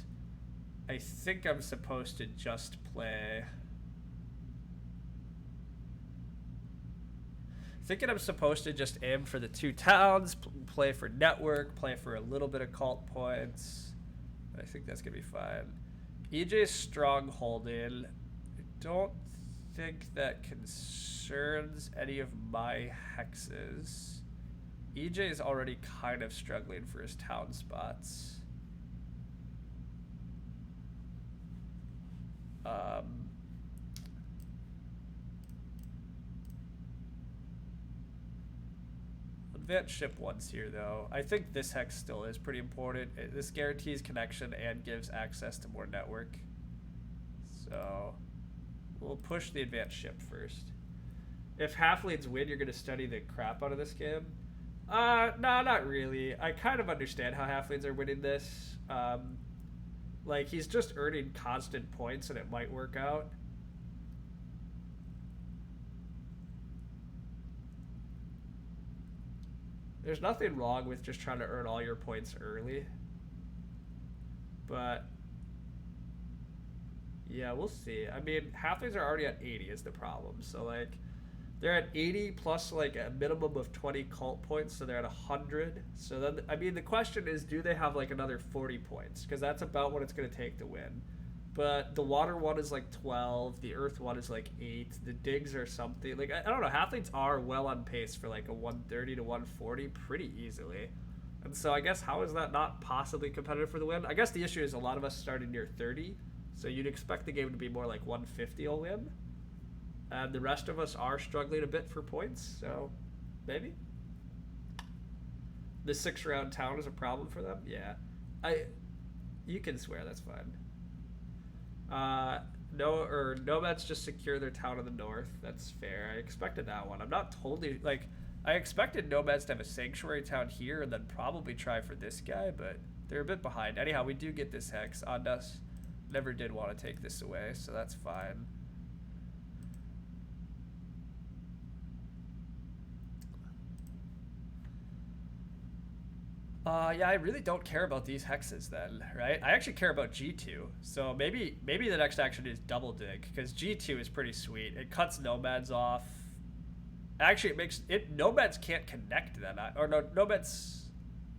I think I'm supposed to just play... Thinking I'm supposed to just aim for the 2 towns, play for network, play for a little bit of cult points. I think that's going to be fine. EJ's strongholding. I don't think that concerns any of my hexes. EJ is already kind of struggling for his town spots. Advanced ship once here, though. I think this hex still is pretty important. This guarantees connection and gives access to more network. So we'll push the advanced ship first. If halflings win, you're going to study the crap out of this game. No, not really. I kind of understand how halflings are winning this. Like, he's just earning constant points and it might work out. There's nothing wrong with just trying to earn all your points early. But yeah, we'll see. I mean, halflings are already at 80 is the problem. So, like, they're at 80 plus, like, a minimum of 20 cult points, so they're at 100. So then, I mean, the question is, do they have, like, another 40 points? Because that's about what it's going to take to win. But the water one is, like, 12. The earth one is, like, 8. The digs are something. Like, I don't know. Halflings are well on pace for, like, a 130 to 140 pretty easily. And so I guess how is that not possibly competitive for the win? I guess the issue is a lot of us started near 30. So you'd expect the game to be more like 150 will win. And the rest of us are struggling a bit for points, so maybe. The 6-round town is a problem for them? Yeah. You can swear, that's fine. Nomads just secure their town in the north. That's fair. I expected that one. I'm not totally, like, I expected Nomads to have a sanctuary town here and then probably try for this guy, but they're a bit behind. Anyhow, we do get this hex. Andas never did want to take this away, so that's fine. Yeah, I really don't care about these hexes then, right? I actually care about G2. So maybe the next action is double dig, because G2 is pretty sweet. It cuts nomads off. Actually, nomads can't connect then.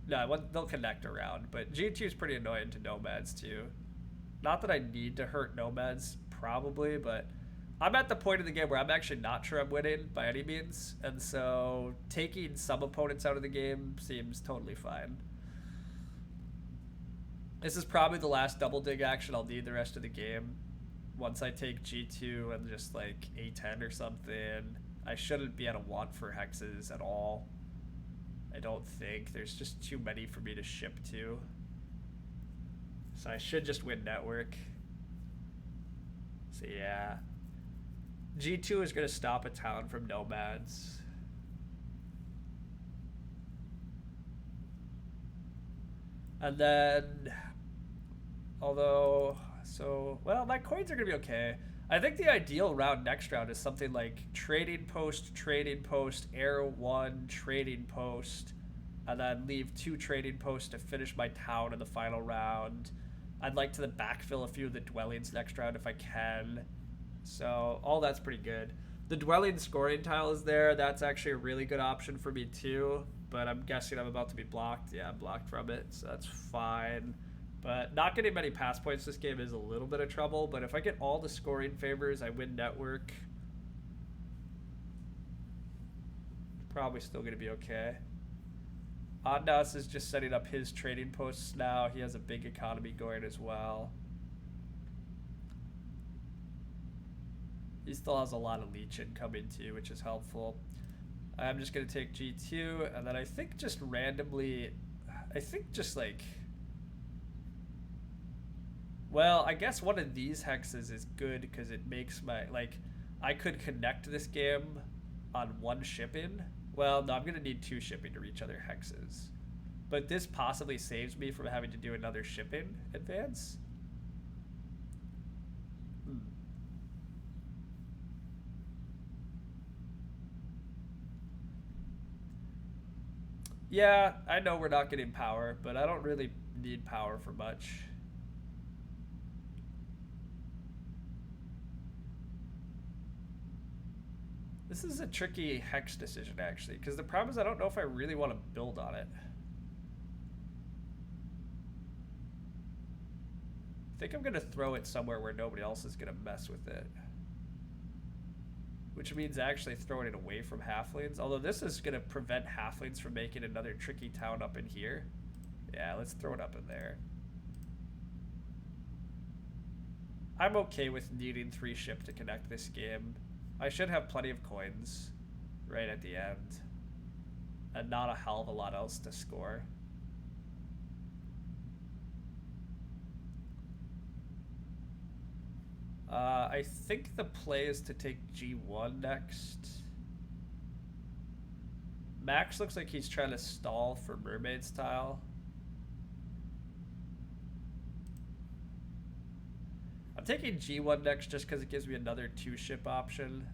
They'll connect around, but G2 is pretty annoying to nomads too. Not that I need to hurt nomads, probably, but I'm at the point of the game where I'm actually not sure I'm winning by any means, and so taking some opponents out of the game seems totally fine. This is probably the last double dig action I'll need the rest of the game. Once I take G2 and just like A10 or something, I shouldn't be at a want for hexes at all. I don't think. There's just too many for me to ship to. So I should just win network. So yeah. G2 is going to stop a town from nomads. And then, although, so, well, my coins are going to be okay. I think the ideal round next round is something like trading post, air one, trading post, and then leave 2 trading posts to finish my town in the final round. I'd like to backfill a few of the dwellings next round if I can. So all that's pretty good. The dwelling scoring tile is there. That's actually a really good option for me too. But I'm guessing I'm about to be blocked. Yeah, I'm blocked from it, so that's fine. But not getting many pass points this game is a little bit of trouble. But if I get all the scoring favors, I win network. Probably still going to be okay. Ondas is just setting up his trading posts now. He has a big economy going as well. He still has a lot of leech incoming too, which is helpful. I'm just going to take G2, and then I think just randomly, I think just like, well, I guess one of these hexes is good because it makes my, like, I could connect this game on 1 shipping. Well, no, I'm going to need 2 shipping to reach other hexes. But this possibly saves me from having to do another shipping advance. Yeah, I know we're not getting power, but I don't really need power for much. This is a tricky hex decision, actually, because the problem is I don't know if I really want to build on it. I think I'm going to throw it somewhere where nobody else is going to mess with it. Which means actually throwing it away from halflings. Although this is going to prevent halflings from making another tricky town up in here. Yeah, let's throw it up in there. I'm okay with needing 3 ship to connect this game. I should have plenty of coins right at the end. And not a hell of a lot else to score. I think the play is to take G1 next. Max looks like he's trying to stall for mermaid style. I'm taking G1 next just because it gives me another 2 ship option.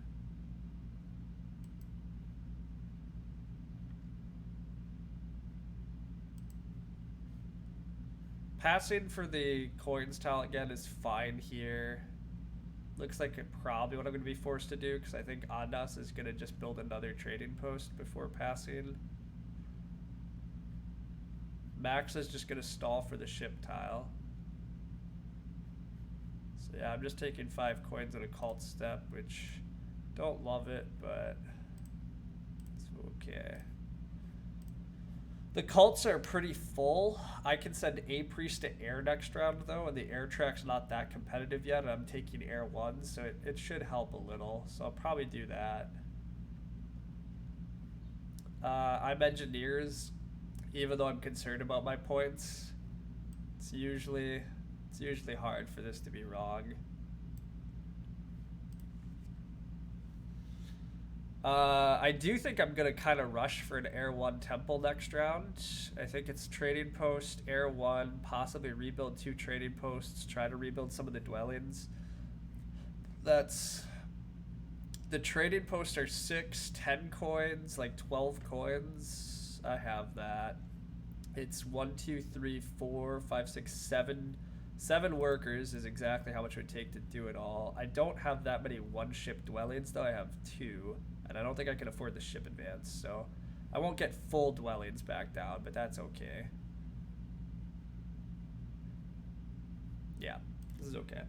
Passing for the coins tile again is fine here. Looks like probably what I'm going to be forced to do because I think Ondas is going to just build another trading post before passing. Max is just going to stall for the ship tile. So yeah, I'm just taking 5 coins at a cult step, which don't love it, but it's okay. The cults are pretty full. I can send a priest to air next round though, and the air track's not that competitive yet, and I'm taking air 1, so it should help a little. So I'll probably do that. I'm engineers, even though I'm concerned about my points. It's usually hard for this to be wrong. I do think I'm going to kind of rush for an Air 1 temple next round. I think it's trading post, Air 1, possibly rebuild 2 trading posts, try to rebuild some of the dwellings. That's... The trading posts are 6, 10 coins, like 12 coins. I have that. It's 1, 2, 3, 4, 5, 6, 7. 7 workers is exactly how much it would take to do it all. I don't have that many 1-ship dwellings, though. I have 2. And I don't think I can afford the ship advance, so I won't get full dwellings back down, but that's okay. Yeah, this is okay.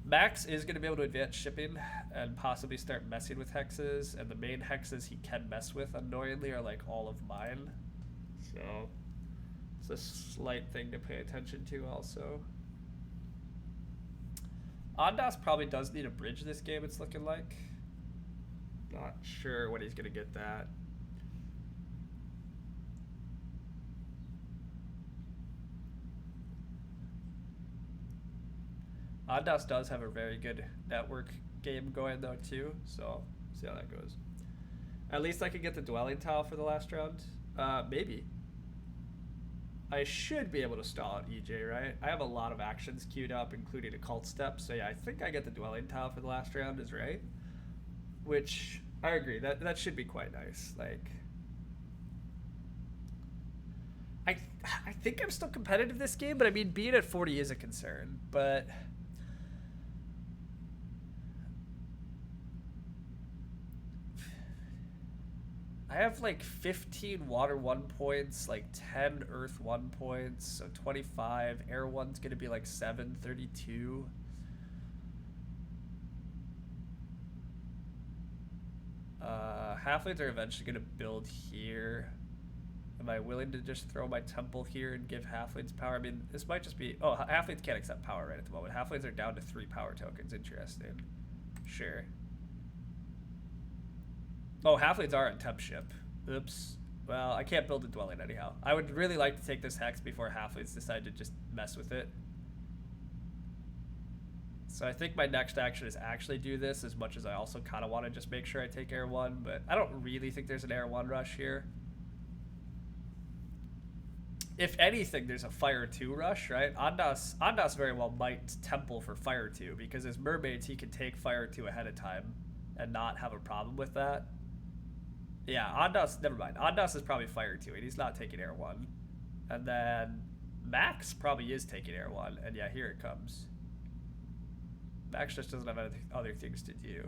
Max is going to be able to advance shipping and possibly start messing with hexes, and the main hexes he can mess with, annoyingly, are like all of mine. So it's a slight thing to pay attention to also. Ondas probably does need a bridge this game, it's looking like. Not sure when he's going to get that. Ondas does have a very good network game going though too. So see how that goes. At least I can get the dwelling tile for the last round. Maybe. I should be able to stall out EJ, right? I have a lot of actions queued up, including a cult step. So yeah, I think I get the dwelling tile for the last round is right. Which I agree, that should be quite nice. Like, I think I'm still competitive this game, but I mean, being at 40 is a concern. But I have like 15 water 1 points, like 10 earth 1 points, so 25. Air 1's gonna be like 7, 32. Halflings are eventually gonna build here. Am I willing to just throw my temple here and give halflings power? I mean, this might just be... Oh, halflings can't accept power right at the moment. Halflings are down to 3 power tokens. Interesting. Sure. Oh, halflings are on temp ship. Oops. Well, I can't build a dwelling anyhow. I would really like to take this hex before halflings decide to just mess with it. So I think my next action is actually do this, as much as I also kind of want to just make sure I take air 1, but I don't really think there's an air 1 rush here. If anything, there's a fire 2 rush, right? Ondas very well might temple for fire 2, because as mermaids he can take fire 2 ahead of time and not have a problem with that. Yeah, Ondas, never mind. Ondas is probably fire 2 and he's not taking air 1. And then Max probably is taking air 1, and yeah, here it comes. Max just doesn't have other things to do.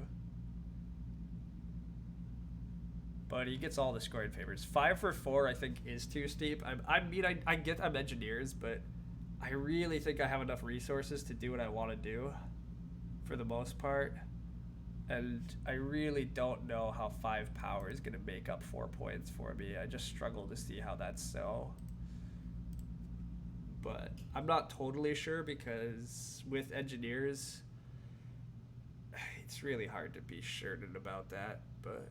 But he gets all the scoring favors. 5 for 4, I think, is too steep. I mean, I get I'm engineers, but I really think I have enough resources to do what I want to do, for the most part. And I really don't know how 5 power is going to make up 4 points for me. I just struggle to see how that's so. But I'm not totally sure, because with engineers, it's really hard to be certain about that. But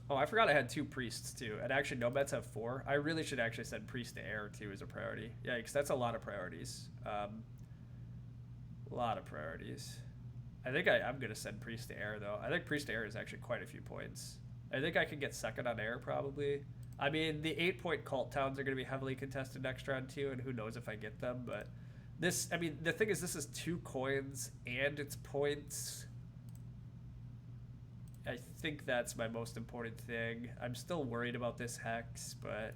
oh, I forgot I had 2 priests too, and actually nomads have 4. I really should actually send priest to air too as a priority. Yeah, because that's a lot of priorities. A lot of priorities. I think I'm gonna send priest to air though. I think priest to air is actually quite a few points. I think I can get second on air probably. I mean, the 8-point cult towns are gonna be heavily contested next round too, and who knows if I get them. But this, I mean, the thing is, this is 2 coins and it's points. I think that's my most important thing. I'm still worried about this hex, but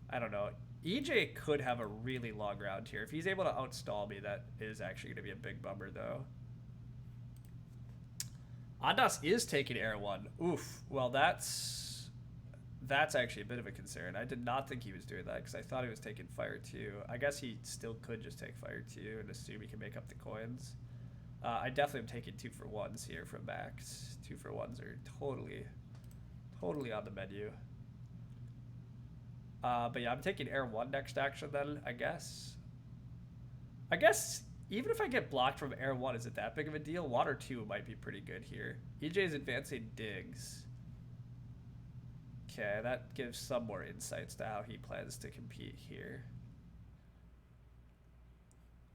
I don't know. EJ could have a really long round here. If he's able to outstall me, that is actually going to be a big bummer, though. Ondas is taking air 1. Oof. Well, that's actually a bit of a concern. I did not think he was doing that, because I thought he was taking fire 2. I guess he still could just take fire 2 and assume he can make up the coins. I definitely am taking 2 for 1s here from Max. 2 for 1s are totally on the menu. But yeah, I'm taking air 1 next action then, I guess. I guess even if I get blocked from air 1, is it that big of a deal? Water 2 might be pretty good here. EJ's advancing digs. Okay, that gives some more insights to how he plans to compete here.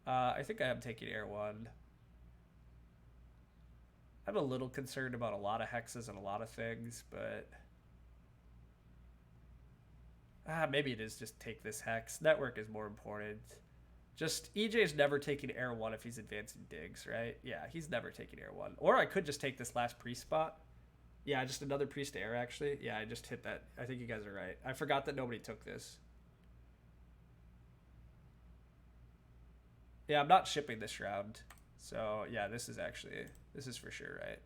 I think I am taking air 1. I'm a little concerned about a lot of hexes and a lot of things, but maybe it is just take this hex. Network is more important. Just EJ's never taking air 1 if he's advancing digs, right? Yeah, he's never taking air 1. Or I could just take this last priest spot. Yeah, just another priest to air, actually. Yeah, I just hit that. I think you guys are right. I forgot that nobody took this. Yeah, I'm not shipping this round. So yeah, this is for sure right.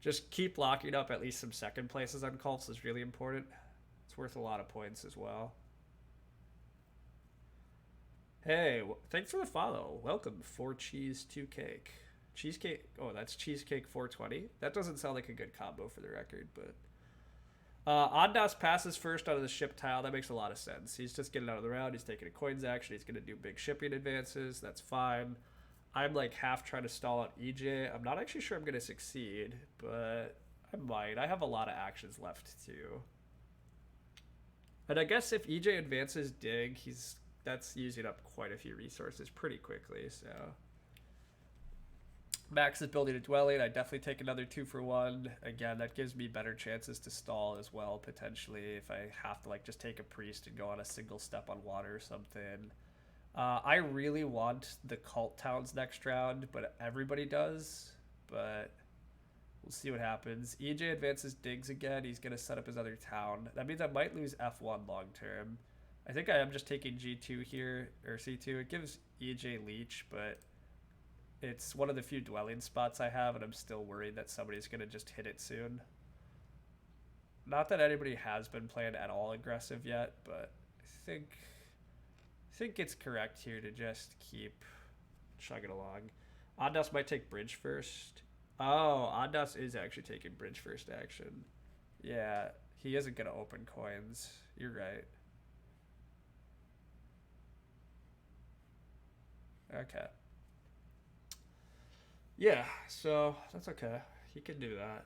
Just keep locking up at least some second places on cults is really important. It's worth a lot of points as well. Hey, thanks for the follow. Welcome, 4 cheese 2 cake. Cheesecake. Oh, that's cheesecake 420. That doesn't sound like a good combo for the record, but Ondas passes first out of the ship tile. That makes a lot of sense. He's just getting out of the round. He's taking a coins action. He's going to do big shipping advances. That's fine. I'm like half trying to stall out EJ. I'm not actually sure I'm going to succeed, but I might. I have a lot of actions left too. And I guess if EJ advances dig, that's using up quite a few resources pretty quickly. So Max is building a dwelling. I definitely take another 2 for 1. Again, that gives me better chances to stall as well, potentially, if I have to like just take a priest and go on a single step on water or something. I really want the cult towns next round, but everybody does. But we'll see what happens. EJ advances digs again. He's going to set up his other town. That means I might lose F1 long term. I think I am just taking G2 here, or C2. It gives EJ leech, but it's one of the few dwelling spots I have, and I'm still worried that somebody's going to just hit it soon. Not that anybody has been playing at all aggressive yet, but I think it's correct here to just keep chugging along. Ondas might take bridge first. Oh, Ondas is actually taking bridge first action. Yeah, he isn't going to open coins. You're right. Okay. Yeah, so that's okay. He can do that.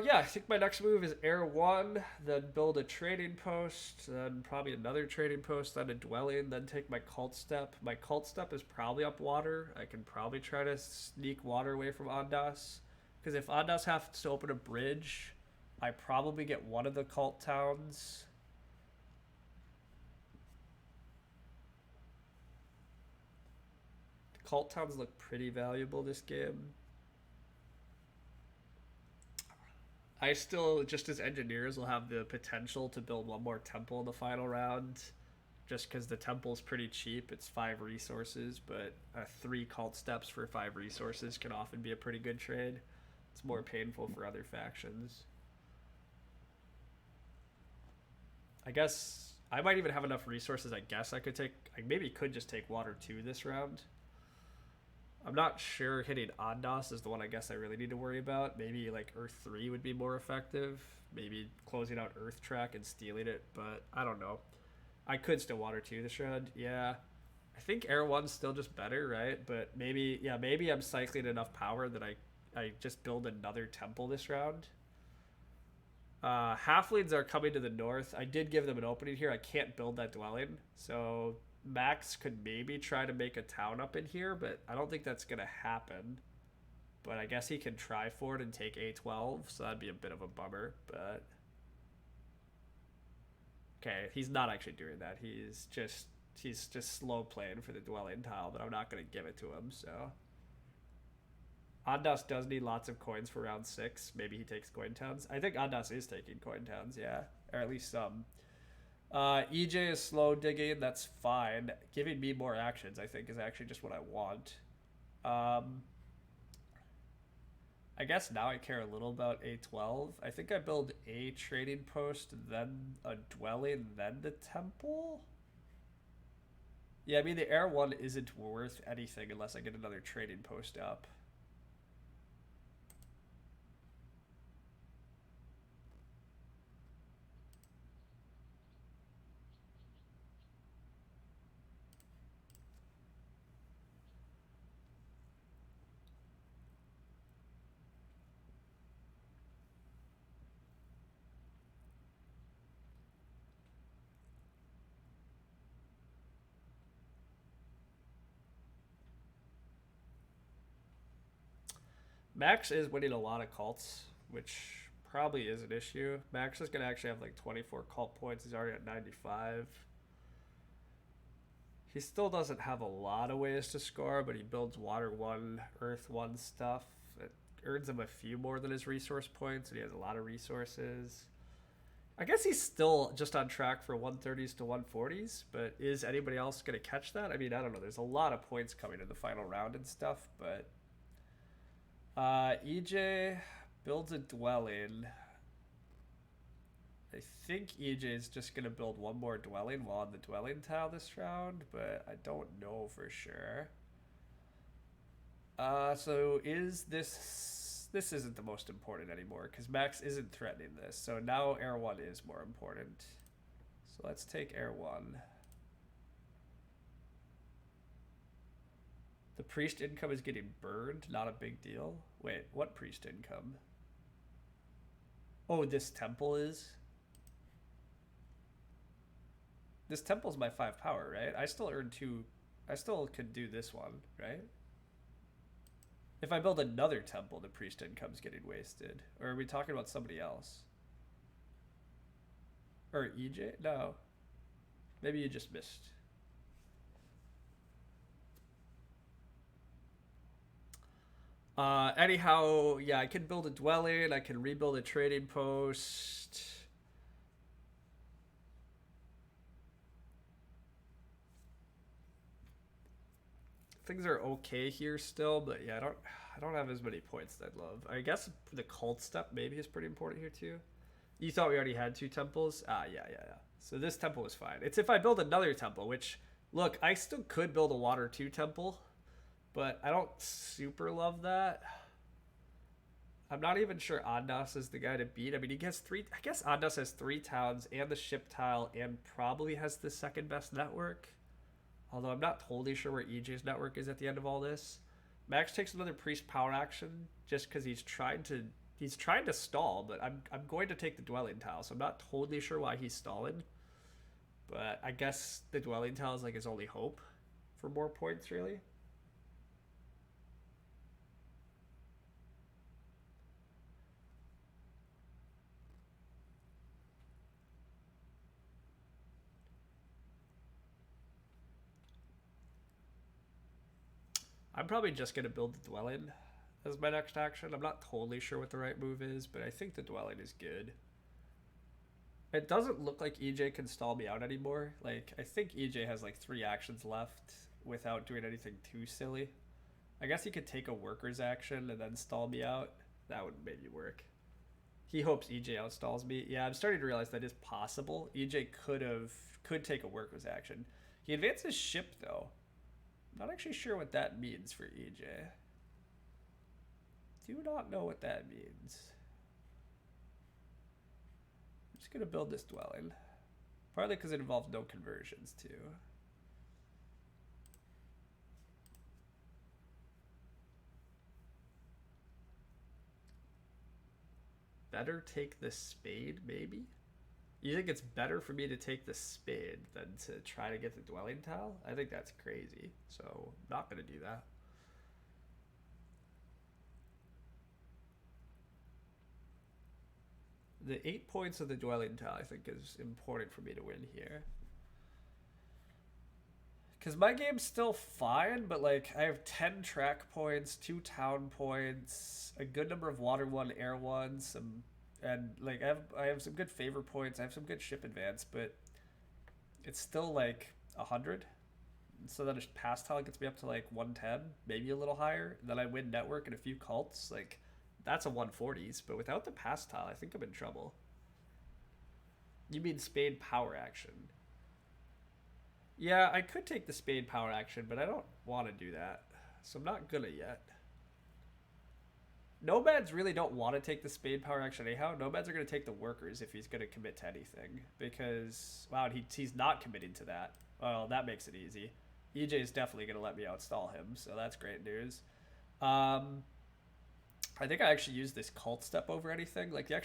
Yeah, I think my next move is Air 1, then build a trading post, then probably another trading post, then a dwelling, then take my cult step. My cult step is probably up water. I can probably try to sneak water away from Ondas. Because if Ondas has to open a bridge, I probably get one of the cult towns. The cult towns look pretty valuable this game. I still, just as engineers, will have the potential to build one more temple in the final round. Just because the temple is pretty cheap. It's 5 resources, but 3 cult steps for 5 resources can often be a pretty good trade. It's more painful for other factions. I guess I might even have enough resources. I guess I could take, I maybe could just take water 2 this round. I'm not sure hitting Ondas is the one I guess I really need to worry about. Maybe like Earth 3 would be more effective. Maybe closing out Earth Track and stealing it, but I don't know. I could still water 2 this round. Yeah. I think Air 1's still just better, right? But maybe, yeah, maybe I'm cycling enough power that I just build another temple this round. Halflings are coming to the north. I did give them an opening here. I can't build that dwelling, so Max could maybe try to make a town up in here, but I don't think that's going to happen. But I guess he can try for it and take A12, so that'd be a bit of a bummer, but... Okay, he's not actually doing that. He's just slow playing for the dwelling tile, but I'm not going to give it to him, so... Ondas does need lots of coins for round 6. Maybe he takes coin towns. I think Ondas is taking coin towns, yeah. Or at least some. EJ is slow digging. That's fine. Giving me more actions, I think, is actually just what I want. I guess now I care a little about A12. I think I build a trading post, then a dwelling, then the temple? Yeah, I mean, the Air 1 isn't worth anything unless I get another trading post up. Max is winning a lot of cults, which probably is an issue. Max is going to actually have like 24 cult points. He's already at 95. He still doesn't have a lot of ways to score, but he builds Water 1, Earth 1 stuff. It earns him a few more than his resource points, and he has a lot of resources. I guess he's still just on track for 130s to 140s, but is anybody else going to catch that? I mean, I don't know. There's a lot of points coming in the final round and stuff, but... EJ builds a dwelling. I think EJ is just going to build one more dwelling while on the dwelling tile this round, but I don't know for sure. So is this... This isn't the most important anymore, because Max isn't threatening this. So now Air 1 is more important. So let's take Air 1. The priest income is getting burned, not a big deal. Wait, what priest income? Oh, this temple is? This temple's my 5 power, right? I still earn 2. I still could do this one, right? If I build another temple, the priest income's getting wasted. Or are we talking about somebody else? Or EJ? No. Maybe you just missed. Anyhow, yeah, I can build a dwelling. I can rebuild a trading post. Things are okay here still, but yeah, I don't have as many points that I'd love. I guess the cult step maybe is pretty important here too. You thought we already had 2 temples? Yeah. So this temple is fine. It's if I build another temple, which, look, I still could build a water 2 temple, but I don't super love that. I'm not even sure Andas is the guy to beat. I mean, he gets 3. I guess Andas has 3 towns and the ship tile and probably has the second best network. Although I'm not totally sure where EJ's network is at the end of all this. Max takes another priest power action just because he's trying to stall, but I'm going to take the dwelling tile, so I'm not totally sure why he's stalling. But I guess the dwelling tile is like his only hope for more points, really. I'm probably just going to build the dwelling as my next action. I'm not totally sure what the right move is, but I think the dwelling is good. It doesn't look like EJ can stall me out anymore. Like, I think EJ has like 3 actions left without doing anything too silly. I guess he could take a worker's action and then stall me out. That would maybe work. He hopes EJ outstalls me. Yeah, I'm starting to realize that is possible. EJ could take a worker's action. He advances ship though. Not actually sure what that means for EJ. Do not know what that means. I'm just gonna build this dwelling. Partly because it involves no conversions too. Better take the spade, maybe? You think it's better for me to take the spade than to try to get the dwelling tile? I think that's crazy. So, I'm not going to do that. The 8 points of the dwelling tile, I think, is important for me to win here. Because my game's still fine, but, like, I have 10 track points, 2 town points, a good number of water 1, air 1, some... And, like, I have some good favor points, I have some good ship advance, but it's still, like, 100. So then a pass tile gets me up to, like, 110, maybe a little higher. And then I win network and a few cults. Like, that's a 140s. But without the pass tile, I think I'm in trouble. You mean spade power action? Yeah, I could take the spade power action, but I don't want to do that. So I'm not gonna yet. Nomads really don't want to take the spade power action anyhow. Nomads are going to take the workers if he's going to commit to anything. Because, wow, he's not committing to that. Well, that makes it easy. EJ is definitely going to let me outstall him, so that's great news. I think I actually use this cult step over anything. Like, the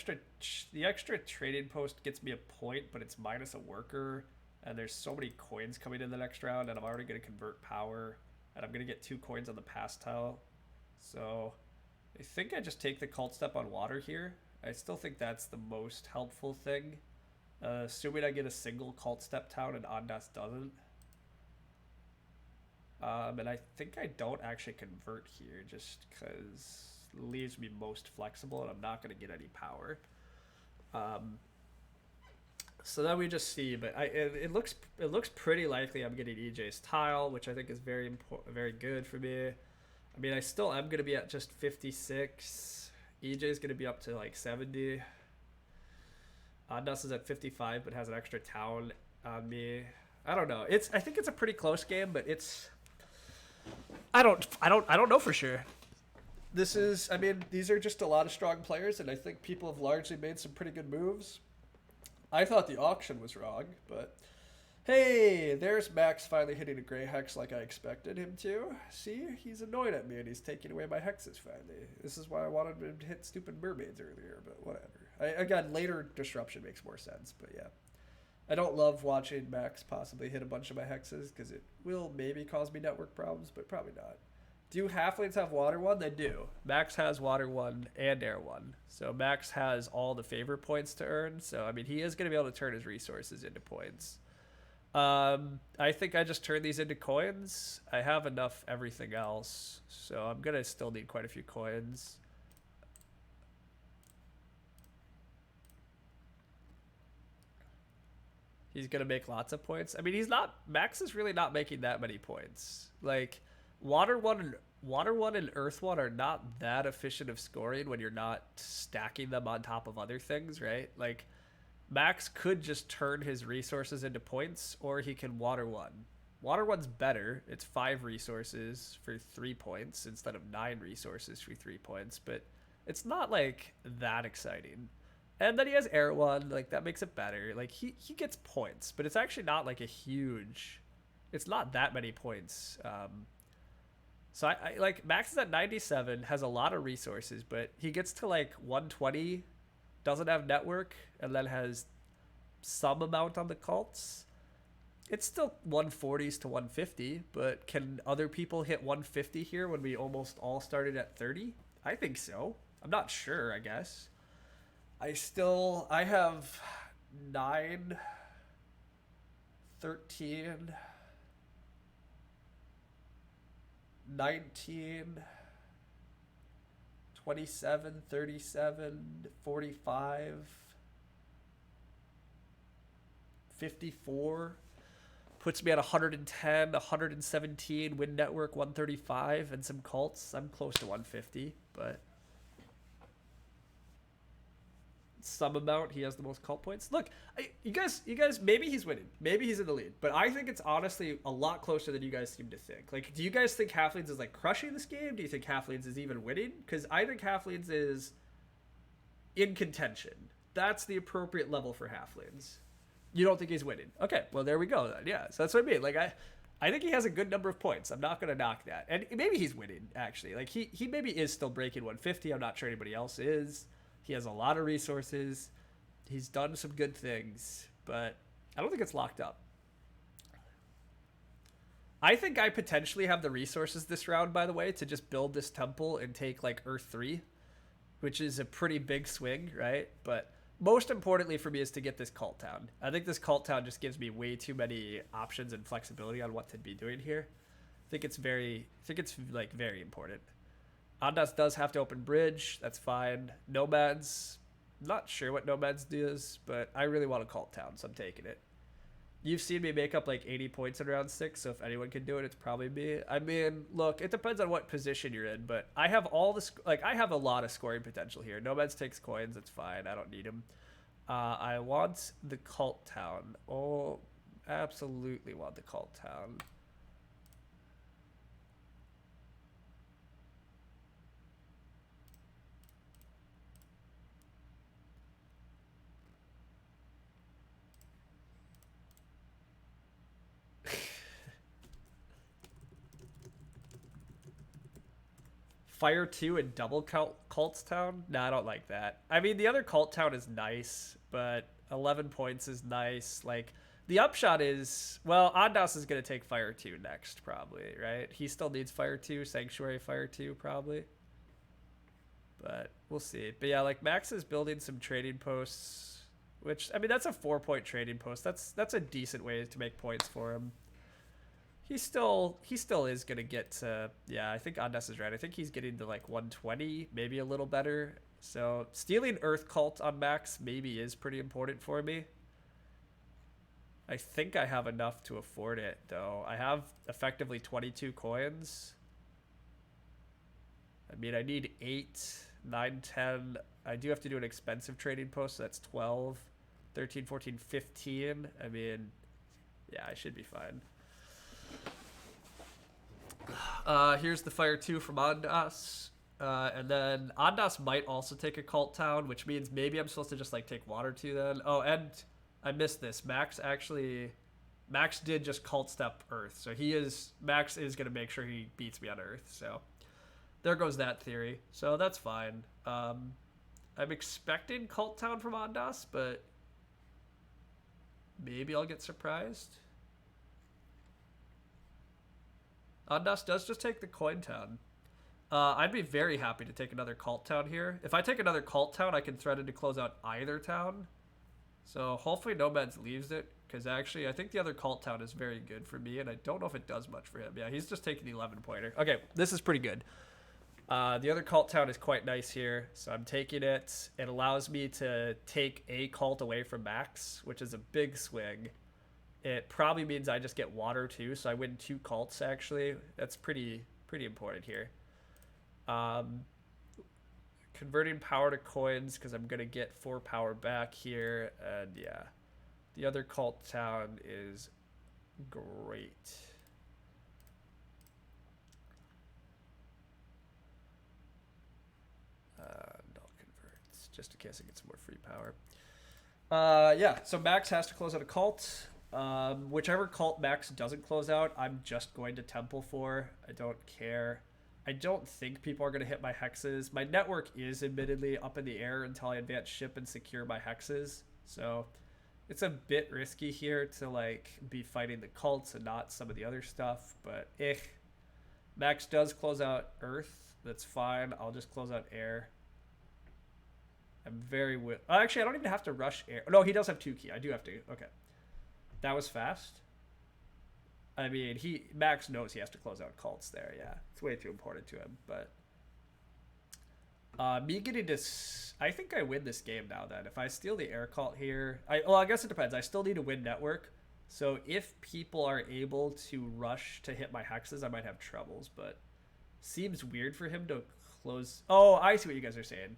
extra trading post gets me a point, but it's minus a worker. And there's so many coins coming in the next round, and I'm already going to convert power. And I'm going to get 2 coins on the pass tile. So... I think I just take the cult step on water here. I still think that's the most helpful thing. Assuming I get a single cult step town and Andas doesn't. And I think I don't actually convert here just because it leaves me most flexible and I'm not going to get any power. So then we just see, but it looks pretty likely I'm getting EJ's tile, which I think is very good for me. I mean, I still am going to be at just 56. EJ's going to be up to like 70. Andas is at 55, but has an extra town on me. I don't know. I think it's a pretty close game, but I don't know for sure. I mean, these are just a lot of strong players, and I think people have largely made some pretty good moves. I thought the auction was wrong, but hey, there's Max finally hitting a gray hex like I expected him to. See, he's annoyed at me and he's taking away my hexes finally. This is why I wanted him to hit stupid mermaids earlier, but whatever. Again, later disruption makes more sense, but yeah. I don't love watching Max possibly hit a bunch of my hexes because it will maybe cause me network problems, but probably not. Do halflings have water one? They do. Max has water one and air one. So Max has all the favor points to earn. So, I mean, he is going to be able to turn his resources into points. I think I just turn these into coins. I have enough everything else. So I'm going to still need quite a few coins. He's going to make lots of points. I mean, Max is really not making that many points. Like, Water 1 and Earth 1 are not that efficient of scoring when you're not stacking them on top of other things, right? Like, Max could just turn his resources into points, or he can Water 1. Water 1's better. It's 5 resources for 3 points instead of 9 resources for 3 points, but it's not, like, that exciting. And then he has Air 1, like, that makes it better. Like, he gets points, but it's actually not, like, a huge... It's not that many points. So, I like, Max is at 97, has a lot of resources, but he gets to, like, 120, doesn't have network, and then has some amount on the cults. It's still 140s to 150, but can other people hit 150 here when we almost all started at 30? I think so. I'm not sure, I guess. I have 9, 13, 19, 27, 37, 45, 54. Puts me at 110, 117, win network 135, and some cults. I'm close to 150, but... some amount he has the most cult points. Look, you guys, maybe he's winning, maybe he's in the lead, but I think it's honestly a lot closer than you guys seem to think. Like, do you guys think Halflings is like crushing this game? Do you think Halflings is even winning? Because I think Halflings is in contention. That's the appropriate level for Halflings. You don't think he's winning? Okay, well, there we go then. Yeah, so that's what I mean. Like, I think he has a good number of points. I'm not going to knock that. And maybe he's winning, actually. Like, he maybe is still breaking 150. I'm not sure anybody else is. He has a lot of resources. He's done some good things, but I don't think it's locked up. I think I potentially have the resources this round, by the way, to just build this temple and take, like, Earth 3, which is a pretty big swing, right? But most importantly for me is to get this cult town. I think this cult town just gives me way too many options and flexibility on what to be doing here. I think it's very important. Ondas does have to open bridge. That's fine. Nomads, not sure what Nomads does, but I really want a cult town, so I'm taking it. You've seen me make up like 80 points in round 6, so if anyone can do it, it's probably me. I mean, look, it depends on what position you're in, but I have I have a lot of scoring potential here. Nomads takes coins, it's fine. I don't need them. I want the cult town. Oh, absolutely want the cult town. Fire 2 and double cults town? No, I don't like that. I mean, the other cult town is nice, but 11 points is nice. Like, the upshot is, well, Ondas is going to take Fire 2 next, probably, right? He still needs Fire 2, Sanctuary Fire 2, probably. But we'll see. But yeah, like, Max is building some trading posts, which, I mean, that's a 4-point trading post. That's a decent way to make points for him. He still is going to get to, yeah, I think Ondas is right. I think he's getting to like 120, maybe a little better. So stealing Earth Cult on Max maybe is pretty important for me. I think I have enough to afford it, though. I have effectively 22 coins. I mean, I need 8, 9, 10. I do have to do an expensive trading post, so that's 12, 13, 14, 15. I mean, yeah, I should be fine. Here's the Fire 2 from Ondas. And then Ondas might also take a cult town, which means maybe I'm supposed to just like take Water 2 then. Oh, and I missed this. Max did just cult step Earth. So Max is going to make sure he beats me on Earth. So there goes that theory. So that's fine. I I'm expecting Cult Town from Ondas, but maybe I'll get surprised. Ondas does just take the Coin Town. I'd be very happy to take another Cult Town here. If I take another Cult Town, I can threaten to close out either town. So hopefully Nomads leaves it, because actually I think the other Cult Town is very good for me, and I don't know if it does much for him. Yeah, he's just taking the 11-pointer. Okay, this is pretty good. The other Cult Town is quite nice here, so I'm taking it. It allows me to take a cult away from Max, which is a big swing. It probably means I just get water too, so I win 2 cults actually. That's pretty important here. Converting power to coins because I'm gonna get 4 power back here, and yeah, the other Cult Town is great. Null converts, just in case I get some more free power. Yeah, so Max has to close out a cult. Whichever cult Max doesn't close out, I'm just going to temple for. I don't care. I don't think people are going to hit my hexes. My network is admittedly up in the air until I advance ship and secure my hexes. So it's a bit risky here to like be fighting the cults and not some of the other stuff. But Max does close out Earth. That's fine. I'll just close out air. I'm very actually, I don't even have to rush air. No, he does have 2 key. I do have to. Okay. That was fast. I mean, Max knows he has to close out cults there. Yeah, it's way too important to him. But me getting this, I think I win this game now. Then if I steal the air cult here, I guess it depends. I still need to win network. So if people are able to rush to hit my hexes, I might have troubles. But seems weird for him to close. Oh, I see what you guys are saying.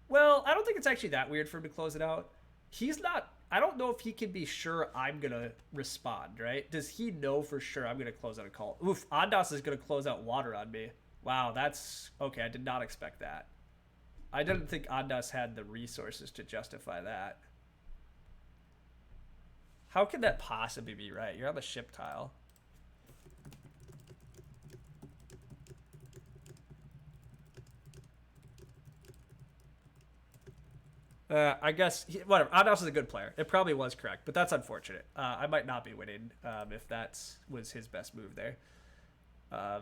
Well, I don't think it's actually that weird for him to close it out. He's not. I don't know if he can be sure I'm going to respond, right? Does he know for sure I'm going to close out a cult? Oof, Ondas is going to close out water on me. Wow, that's... Okay, I did not expect that. I didn't think Ondas had the resources to justify that. How can that possibly be right? You're on the ship tile. I guess, whatever. Ondas is a good player. It probably was correct, but that's unfortunate. I might not be winning if that was his best move there. I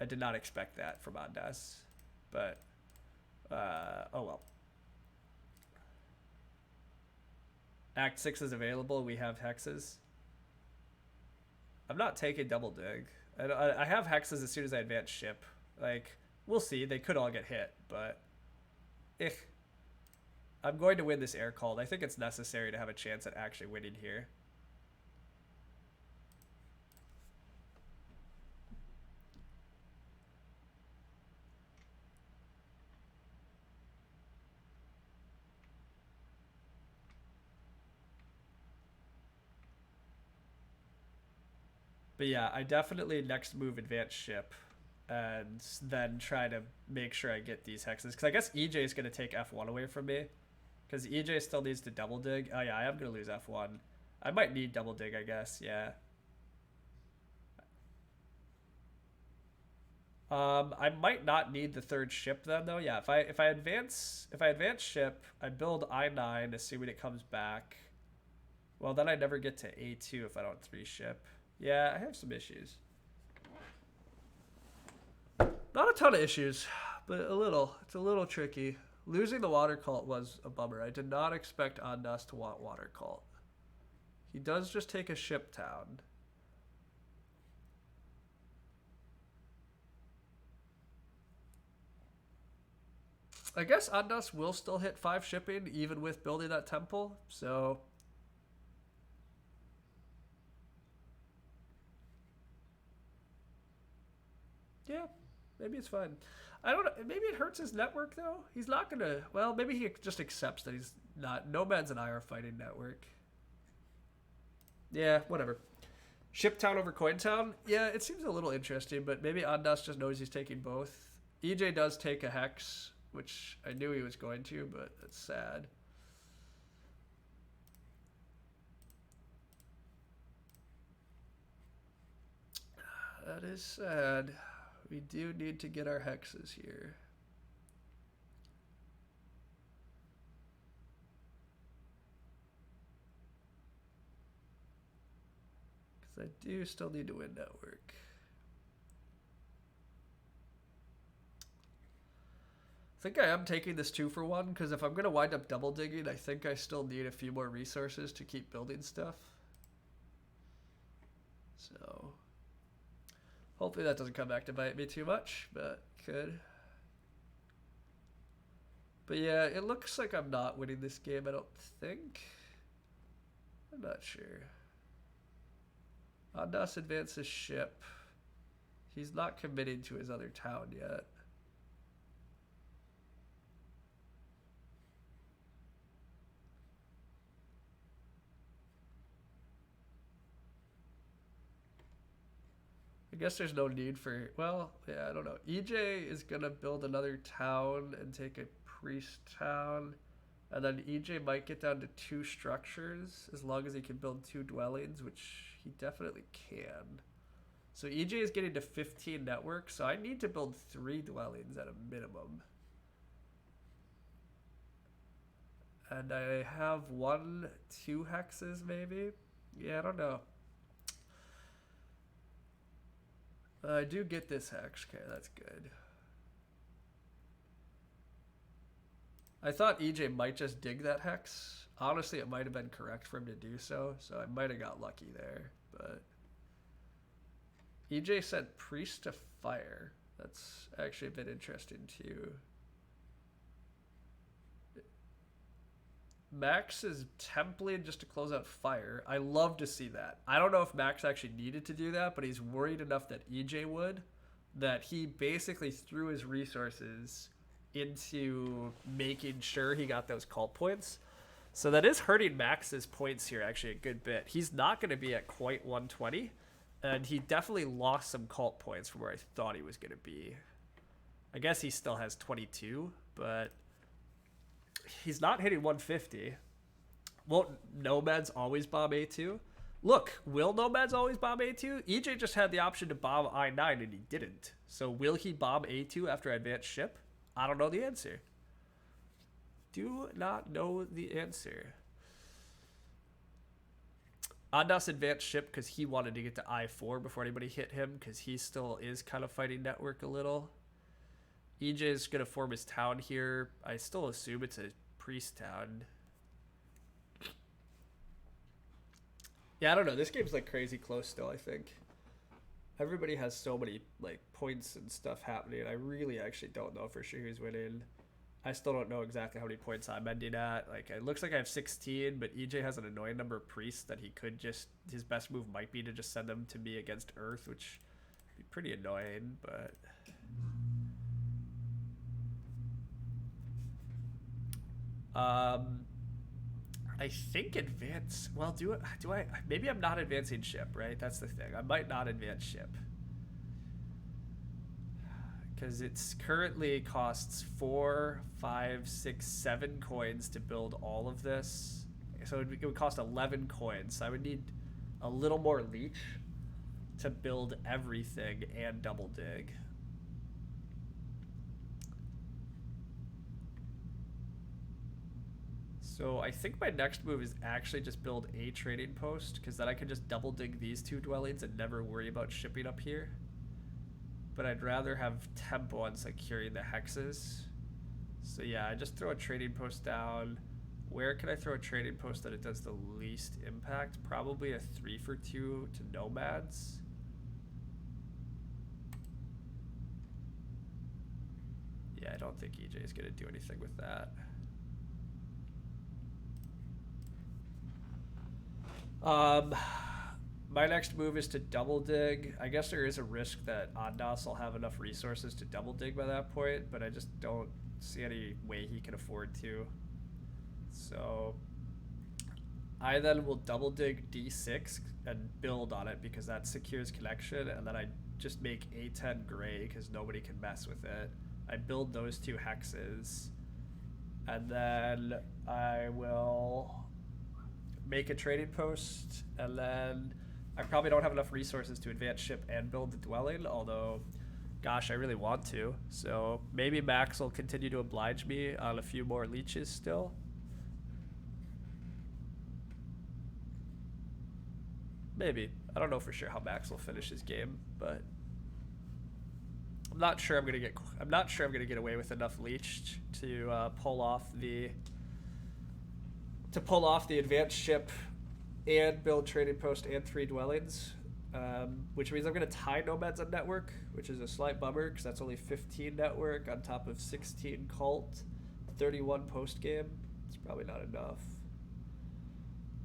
did not expect that from Ondas, but oh well. Act 6 is available. We have hexes. I'm not taking double dig. I have hexes as soon as I advance ship. Like, we'll see. They could all get hit, but... I'm going to win this air cult. I think it's necessary to have a chance at actually winning here. But yeah, I definitely next move advance ship and then try to make sure I get these hexes. Because I guess EJ is going to take F1 away from me. Because EJ still needs to double dig. Oh yeah, I am going to lose F1. I might need double dig, I guess. Yeah. I might not need the 3rd ship then though. Yeah, if I advance ship, I build I9 assuming it comes back. Well, then I never get to A2 if I don't 3 ship. Yeah, I have some issues. Not a ton of issues, but a little. It's a little tricky. Losing the water cult was a bummer. I did not expect Ondas to want water cult. He does just take a ship town. I guess Ondas will still hit 5 shipping even with building that temple, so... Yeah, maybe it's fine. I don't know. Maybe it hurts his network, though. He's not going to... Well, maybe he just accepts that he's not... Nomads and I are fighting network. Yeah, whatever. Ship town over coin town? Yeah, it seems a little interesting, but maybe Ondas just knows he's taking both. EJ does take a hex, which I knew he was going to, but that's sad. That is sad. We do need to get our hexes here. So I do still need to win network. I think I am taking this 2-for-1 because if I'm going to wind up double digging, I think I still need a few more resources to keep building stuff. So hopefully that doesn't come back to bite me too much, but could. But yeah, it looks like I'm not winning this game, I don't think. I'm not sure. Ondas advances ship. He's not committing to his other town yet. I guess there's no need for, well, yeah, I don't know. EJ is going to build another town and take a priest town. And then EJ might get down to 2 structures as long as he can build 2 dwellings, which he definitely can. So EJ is getting to 15 network, so I need to build 3 dwellings at a minimum. And I have 1, 2 hexes maybe? Yeah, I don't know. I do get this hex. Okay, that's good. I thought EJ might just dig that hex. Honestly, it might have been correct for him to do so, so I might have got lucky there. But EJ sent priest to fire. That's actually a bit interesting too. Max is templing just to close out fire. I love to see that. I don't know if Max actually needed to do that, but he's worried enough that EJ would, that he basically threw his resources into making sure he got those cult points. So that is hurting Max's points here actually a good bit. He's not going to be at quite 120, and he definitely lost some cult points from where I thought he was going to be. I guess he still has 22, but he's not hitting 150. Won't Nomads always bomb A2? Look, will Nomads always bomb A2? EJ just had the option to bomb I9 and he didn't. So will he bomb A2 after advanced ship? I don't know the answer. Do not know the answer. Ondas advanced ship because he wanted to get to I4 before anybody hit him because he still is kind of fighting network a little. EJ is going to form his town here. I still assume it's a priest town. Yeah, I don't know. This game's like crazy close still, I think. Everybody has so many like points and stuff happening. I really actually don't know for sure who's winning. I still don't know exactly how many points I'm ending at. Like, it looks like I have 16, but EJ has an annoying number of priests that he could just, his best move might be to just send them to me against Earth, which would be pretty annoying, but I think advance, well, do I, maybe I'm not advancing ship, right? That's the thing. I might not advance ship. Because it's currently costs 4, 5, 6, 7 coins to build all of this. So it would cost 11 coins. So I would need a little more leech to build everything and double dig. So I think my next move is actually just build a trading post, because then I can just double dig these 2 dwellings and never worry about shipping up here. But I'd rather have tempo on securing the hexes. So yeah, I just throw a trading post down. Where can I throw a trading post that it does the least impact? Probably a 3-for-2 to Nomads. Yeah, I don't think EJ is going to do anything with that. My next move is to double dig. I guess there is a risk that Ondas will have enough resources to double dig by that point, but I just don't see any way he can afford to. So I then will double dig D6 and build on it because that secures connection, and then I just make A10 gray because nobody can mess with it. I build those 2 hexes, and then I will make a trading post, and then I probably don't have enough resources to advance ship and build the dwelling, although, gosh, I really want to. So maybe Max will continue to oblige me on a few more leeches still. Maybe. I don't know for sure how Max will finish his game, but I'm not sure I'm gonna get away with enough leech to pull off the advanced ship and build trading post and 3 dwellings, which means I'm gonna tie nomads on network, which is a slight bummer because that's only 15 network on top of 16 cult, 31 post game. It's probably not enough.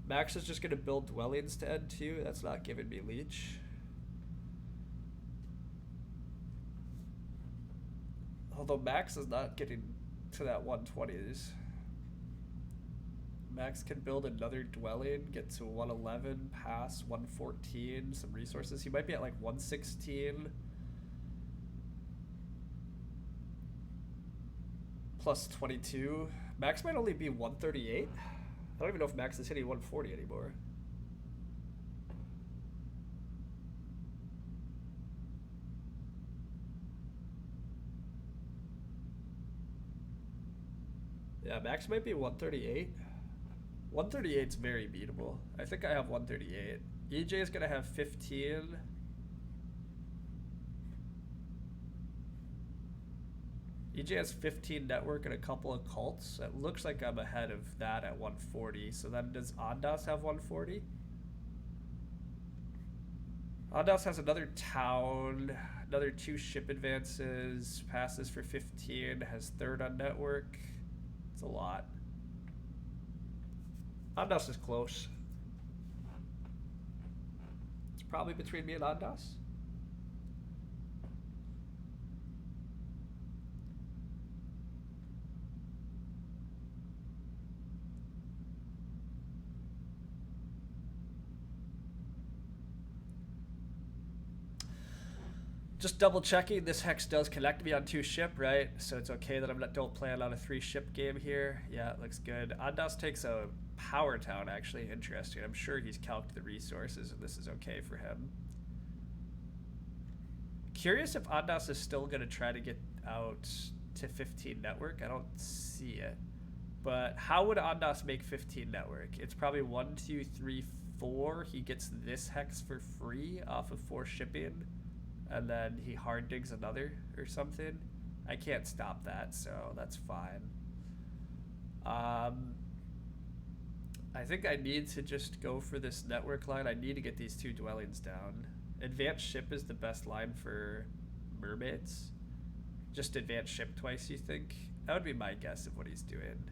Max is just gonna build dwellings to end 2. That's not giving me leech. Although Max is not getting to that 120s. Max can build another dwelling, get to 111, pass 114, some resources. He might be at like 116. Plus 22. Max might only be 138. I don't even know if Max is hitting 140 anymore. Yeah, Max might be 138. 138's very beatable. I think I have 138. EJ is going to have 15. EJ has 15 network and a couple of cults. It looks like I'm ahead of that at 140. So then does Ondas have 140? Ondas has another town, another 2 ship advances, passes for 15, has 3rd on network. It's a lot. Ondas is close. It's probably between me and Ondas. Just double checking, this hex does connect me on 2 ship, right? So it's okay that don't plan on a 3 ship game here. Yeah, it looks good. Ondas takes a power town, actually. Interesting. I'm sure he's calced the resources and this is okay for him. Curious if Ondas is still going to try to get out to 15 network. I don't see it. But how would Ondas make 15 network? It's probably 1, 2, 3, 4. He gets this hex for free off of 4 shipping. And then he hard digs another or something. I can't stop that, so that's fine. I think I need to just go for this network line. I need to get these 2 dwellings down. Advanced ship is the best line for mermaids. Just advanced ship twice, you think? That would be my guess of what he's doing.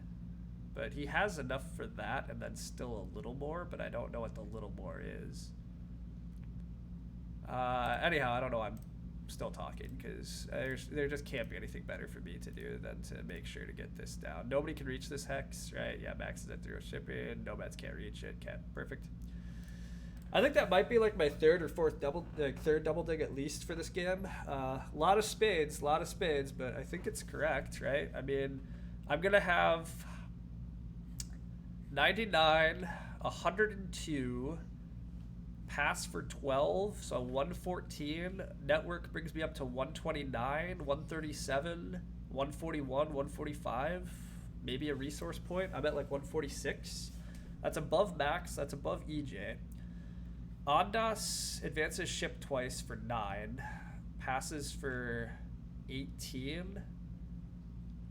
But he has enough for that and then still a little more, but I don't know what the little more is. Anyhow, I don't know. I'm still talking because there just can't be anything better for me to do than to make sure to get this down. Nobody can reach this hex, right? Yeah, Max is at 0 shipping. Nomads can't reach it. Can't. Perfect. I think that might be like my 3rd or 4th third double dig at least for this game. A lot of spades, but I think it's correct, right? I mean, I'm gonna have 99, 102. Pass for 12, so 114. Network brings me up to 129, 137, 141, 145. Maybe a resource point. I'm at like 146. That's above Max. That's above EJ. Ondas advances ship twice for 9. Passes for 18.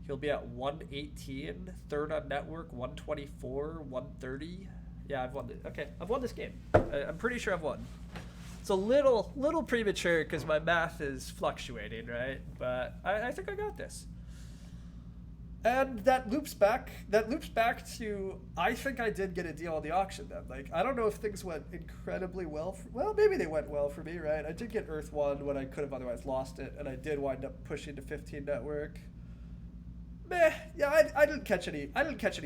He'll be at 118. 3rd on network, 124, 130. Yeah, I've won. Okay, I've won this game. I'm pretty sure I've won. It's a little premature because my math is fluctuating, right? But I think I got this. And that loops back to, I think I did get a deal on the auction then. Like, I don't know if things went incredibly well. Well, maybe they went well for me, right? I did get Earth 1 when I could have otherwise lost it, and I did wind up pushing to 15 network. Meh, yeah, I didn't catch any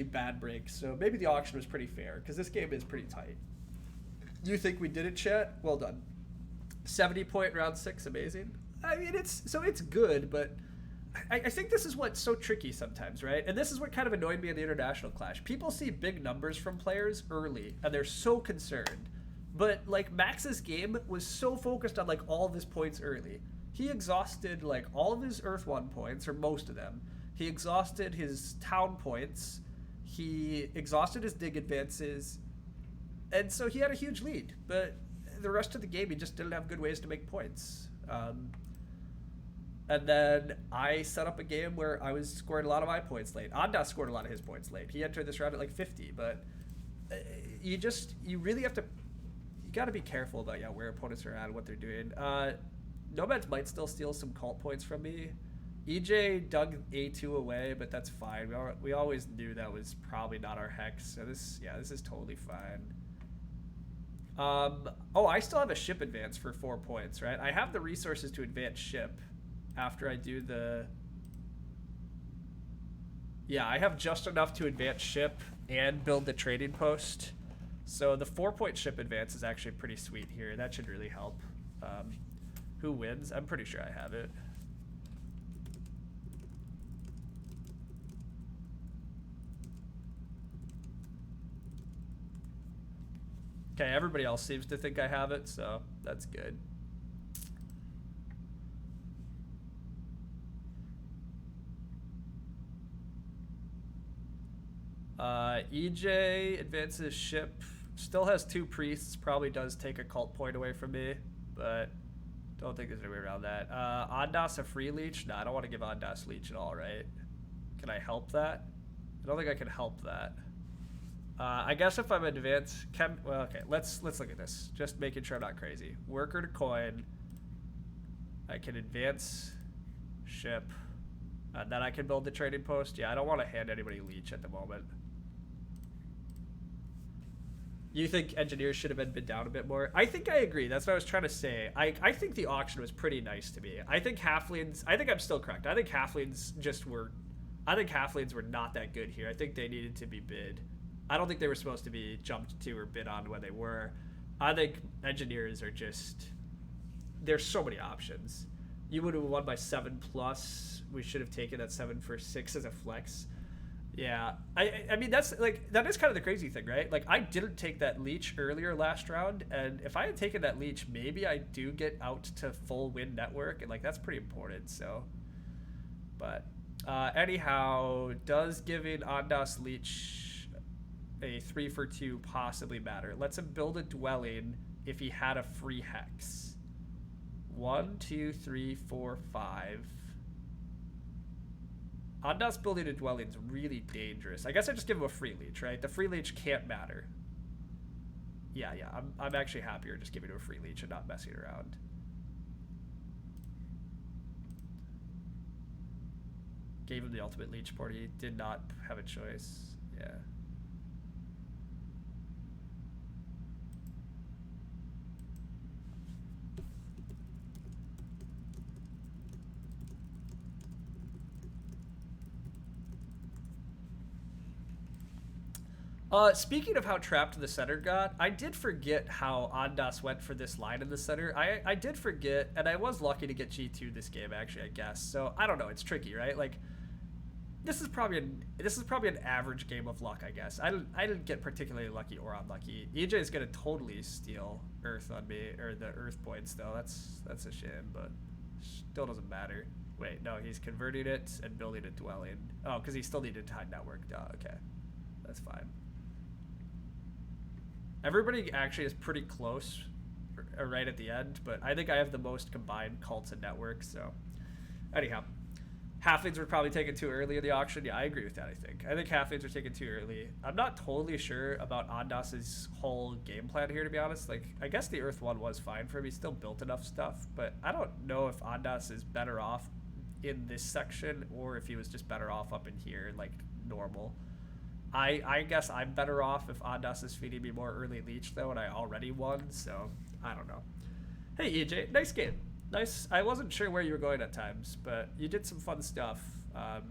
bad breaks, so maybe the auction was pretty fair, because this game is pretty tight. You think we did it, chat? Well done. 70 point round 6, amazing. I mean, it's good, but I think this is what's so tricky sometimes, right? And this is what kind of annoyed me in the International Clash. People see big numbers from players early, and they're so concerned. But, like, Max's game was so focused on, like, all of his points early. He exhausted, like, all of his Earth 1 points, or most of them. He exhausted his town points. He exhausted his dig advances. And so he had a huge lead. But the rest of the game, he just didn't have good ways to make points. And then I set up a game where I was scoring a lot of my points late. Ondas scored a lot of his points late. He entered this round at like 50, but you really have to, you got to be careful about where opponents are at and what they're doing. Nomads might still steal some cult points from me. EJ dug A2 away, but that's fine. We always knew that was probably not our hex, so this is totally fine. Oh, I still have a ship advance for 4 points, right? I have the resources to advance ship after I do the... Yeah, I have just enough to advance ship and build the trading post. So the 4-point ship advance is actually pretty sweet here. That should really help. Who wins? I'm pretty sure I have it. Okay, everybody else seems to think I have it, so that's good. EJ advances ship, still has 2 priests, probably does take a cult point away from me, but don't think there's any way around that. Ondas a free leech? No, I don't want to give Ondas leech at all, right? Can I help that? I don't think I can help that. I guess if I'm advanced, well, okay, let's look at this. Just making sure I'm not crazy. Worker to coin. I can advance ship. Then I can build the trading post. Yeah, I don't want to hand anybody leech at the moment. You think engineers should have been bid down a bit more? I think I agree. That's what I was trying to say. I think the auction was pretty nice to me. I think halflings, I think I'm still correct. I think halflings were not that good here. I think they needed to be bid. I don't think they were supposed to be jumped to or bid on when they were. I think engineers are just, there's so many options. You would have won by 7+. We should have taken that 7 for 6 as a flex. Yeah, I mean, that's like, that is kind of the crazy thing, right? Like, I didn't take that leech earlier last round, and if I had taken that leech, maybe I do get out to full win network, and like, that's pretty important, so. But anyhow, does giving Ondas leech a 3 for 2 possibly matter? Let's him build a dwelling if he had a free hex. 1, 2, 3, 4, 5. Ondas building a dwelling is really dangerous. I guess I just give him a free leech, right? The free leech can't matter. Yeah, I'm actually happier just giving him a free leech and not messing around. Gave him the ultimate leech party. Did not have a choice. Yeah. Speaking of how trapped the center got, I did forget how Ondas went for this line in the center. I did forget, and I was lucky to get G2 this game, actually, I guess. So, I don't know, it's tricky, right? Like, this is probably an average game of luck, I guess. I didn't get particularly lucky or unlucky. EJ is gonna totally steal Earth on me, or the Earth points, though. That's a shame, but still doesn't matter. Wait, no, he's converting it and building a dwelling. Oh, because he still needed high network. Duh, okay. That's fine. Everybody actually is pretty close right at the end, but I think I have the most combined cults and networks, so. Anyhow, halflings were probably taken too early in the auction. Yeah, I agree with that, I think. I think halflings were taken too early. I'm not totally sure about Ondas's whole game plan here, to be honest. Like, I guess the Earth one was fine for him. He still built enough stuff, but I don't know if Ondas is better off in this section or if he was just better off up in here, like, normal. I guess I'm better off if Ondas is feeding me more early leech, though, and I already won, so I don't know. Hey, EJ, nice game. Nice. I wasn't sure where you were going at times, but you did some fun stuff. I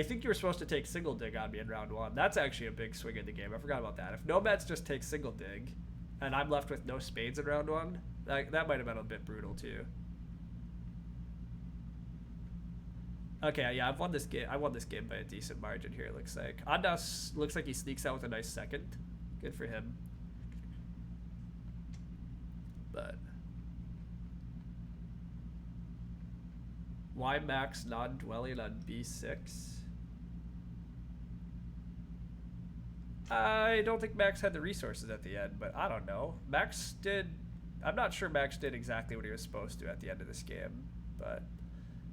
think you were supposed to take single dig on me in round 1. That's actually a big swing in the game. I forgot about that. If Nomads just take single dig, and I'm left with no spades in round 1, that might have been a bit brutal, too. Okay, yeah, I've won this game. I won this game by a decent margin here, it looks like. Ondas looks like he sneaks out with a nice second. Good for him. But why max non-dwelling on B6? I don't think Max had the resources at the end, but I don't know. Max did. I'm not sure Max did exactly what he was supposed to at the end of this game, but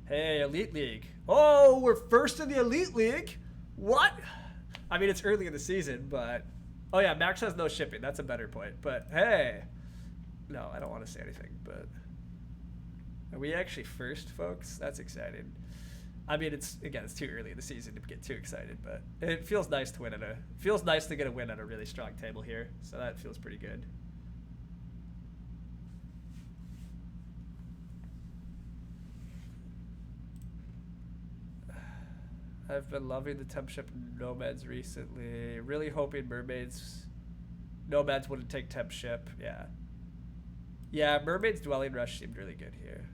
hey, Elite League. Oh, we're first in the Elite League. What? I mean, it's early in the season, but oh yeah, Max has no shipping. That's a better point. But hey, no, I don't want to say anything. But are we actually first, folks? That's exciting. I mean, it's too early in the season to get too excited, but it feels nice to get a win on a really strong table here. So that feels pretty good. I've been loving the temp ship nomads recently. Really hoping nomads wouldn't take temp ship. Yeah. Yeah, mermaids dwelling rush seemed really good here.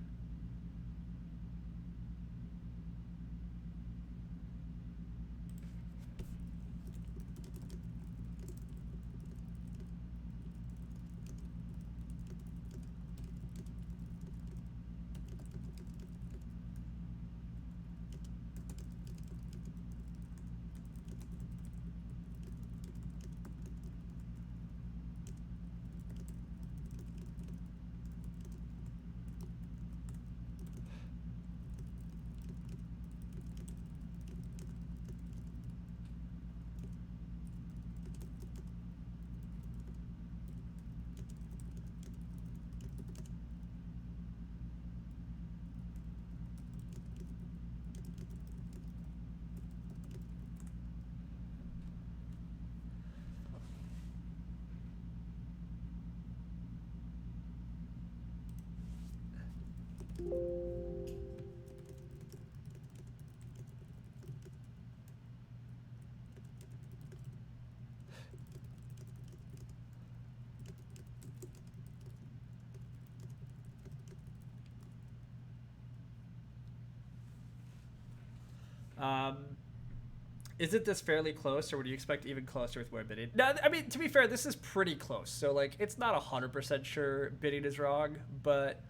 Is it this fairly close, or would you expect even closer with more bidding? No, I mean, to be fair, this is pretty close. So, like, it's not 100% sure bidding is wrong, but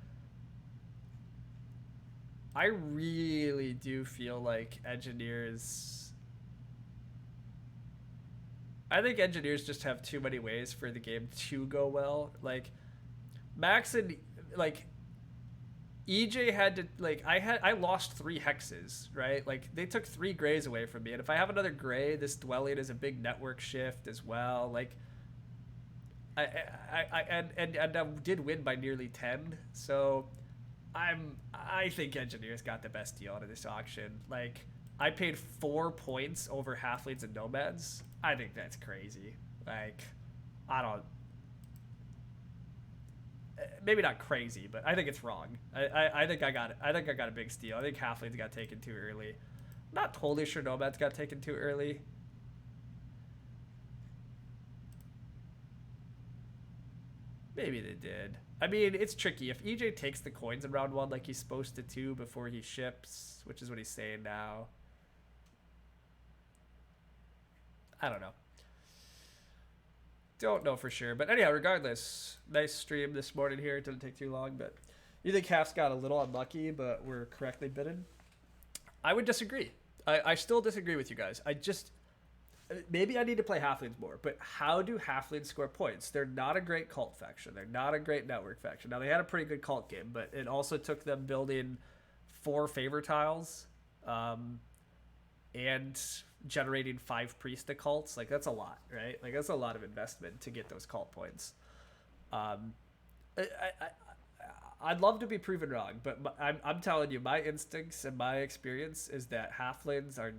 I really do feel like engineers... I think engineers just have too many ways for the game to go well. Like, Max and, like... EJ had to, like, I lost 3 hexes, right? Like, they took 3 grays away from me, and if I have another gray, this dwelling is a big network shift as well. Like, I did win by nearly 10, so I think engineers got the best deal out of this auction. Like, I paid 4 points over halflings and nomads. I think that's crazy. Like, I don't. Maybe not crazy, but I think it's wrong. I think I got it. I think I got a big steal. I think halflings got taken too early. I'm not totally sure nomads got taken too early. Maybe they did. I mean, it's tricky. If EJ takes the coins in round 1 like he's supposed to before he ships, which is what he's saying now, I don't know. Don't know for sure. But anyhow, regardless, nice stream this morning here. It didn't take too long, but you think half's got a little unlucky, but we're correctly bidden? I would disagree. I still disagree with you guys. Maybe I need to play halflings more, but how do halflings score points? They're not a great cult faction. They're not a great network faction. Now, they had a pretty good cult game, but it also took them building 4 favor tiles and generating 5 priest cults. Like, that's a lot, right? Like, that's a lot of investment to get those cult points. I'd love to be proven wrong, but I'm telling you, my instincts and my experience is that halflings are...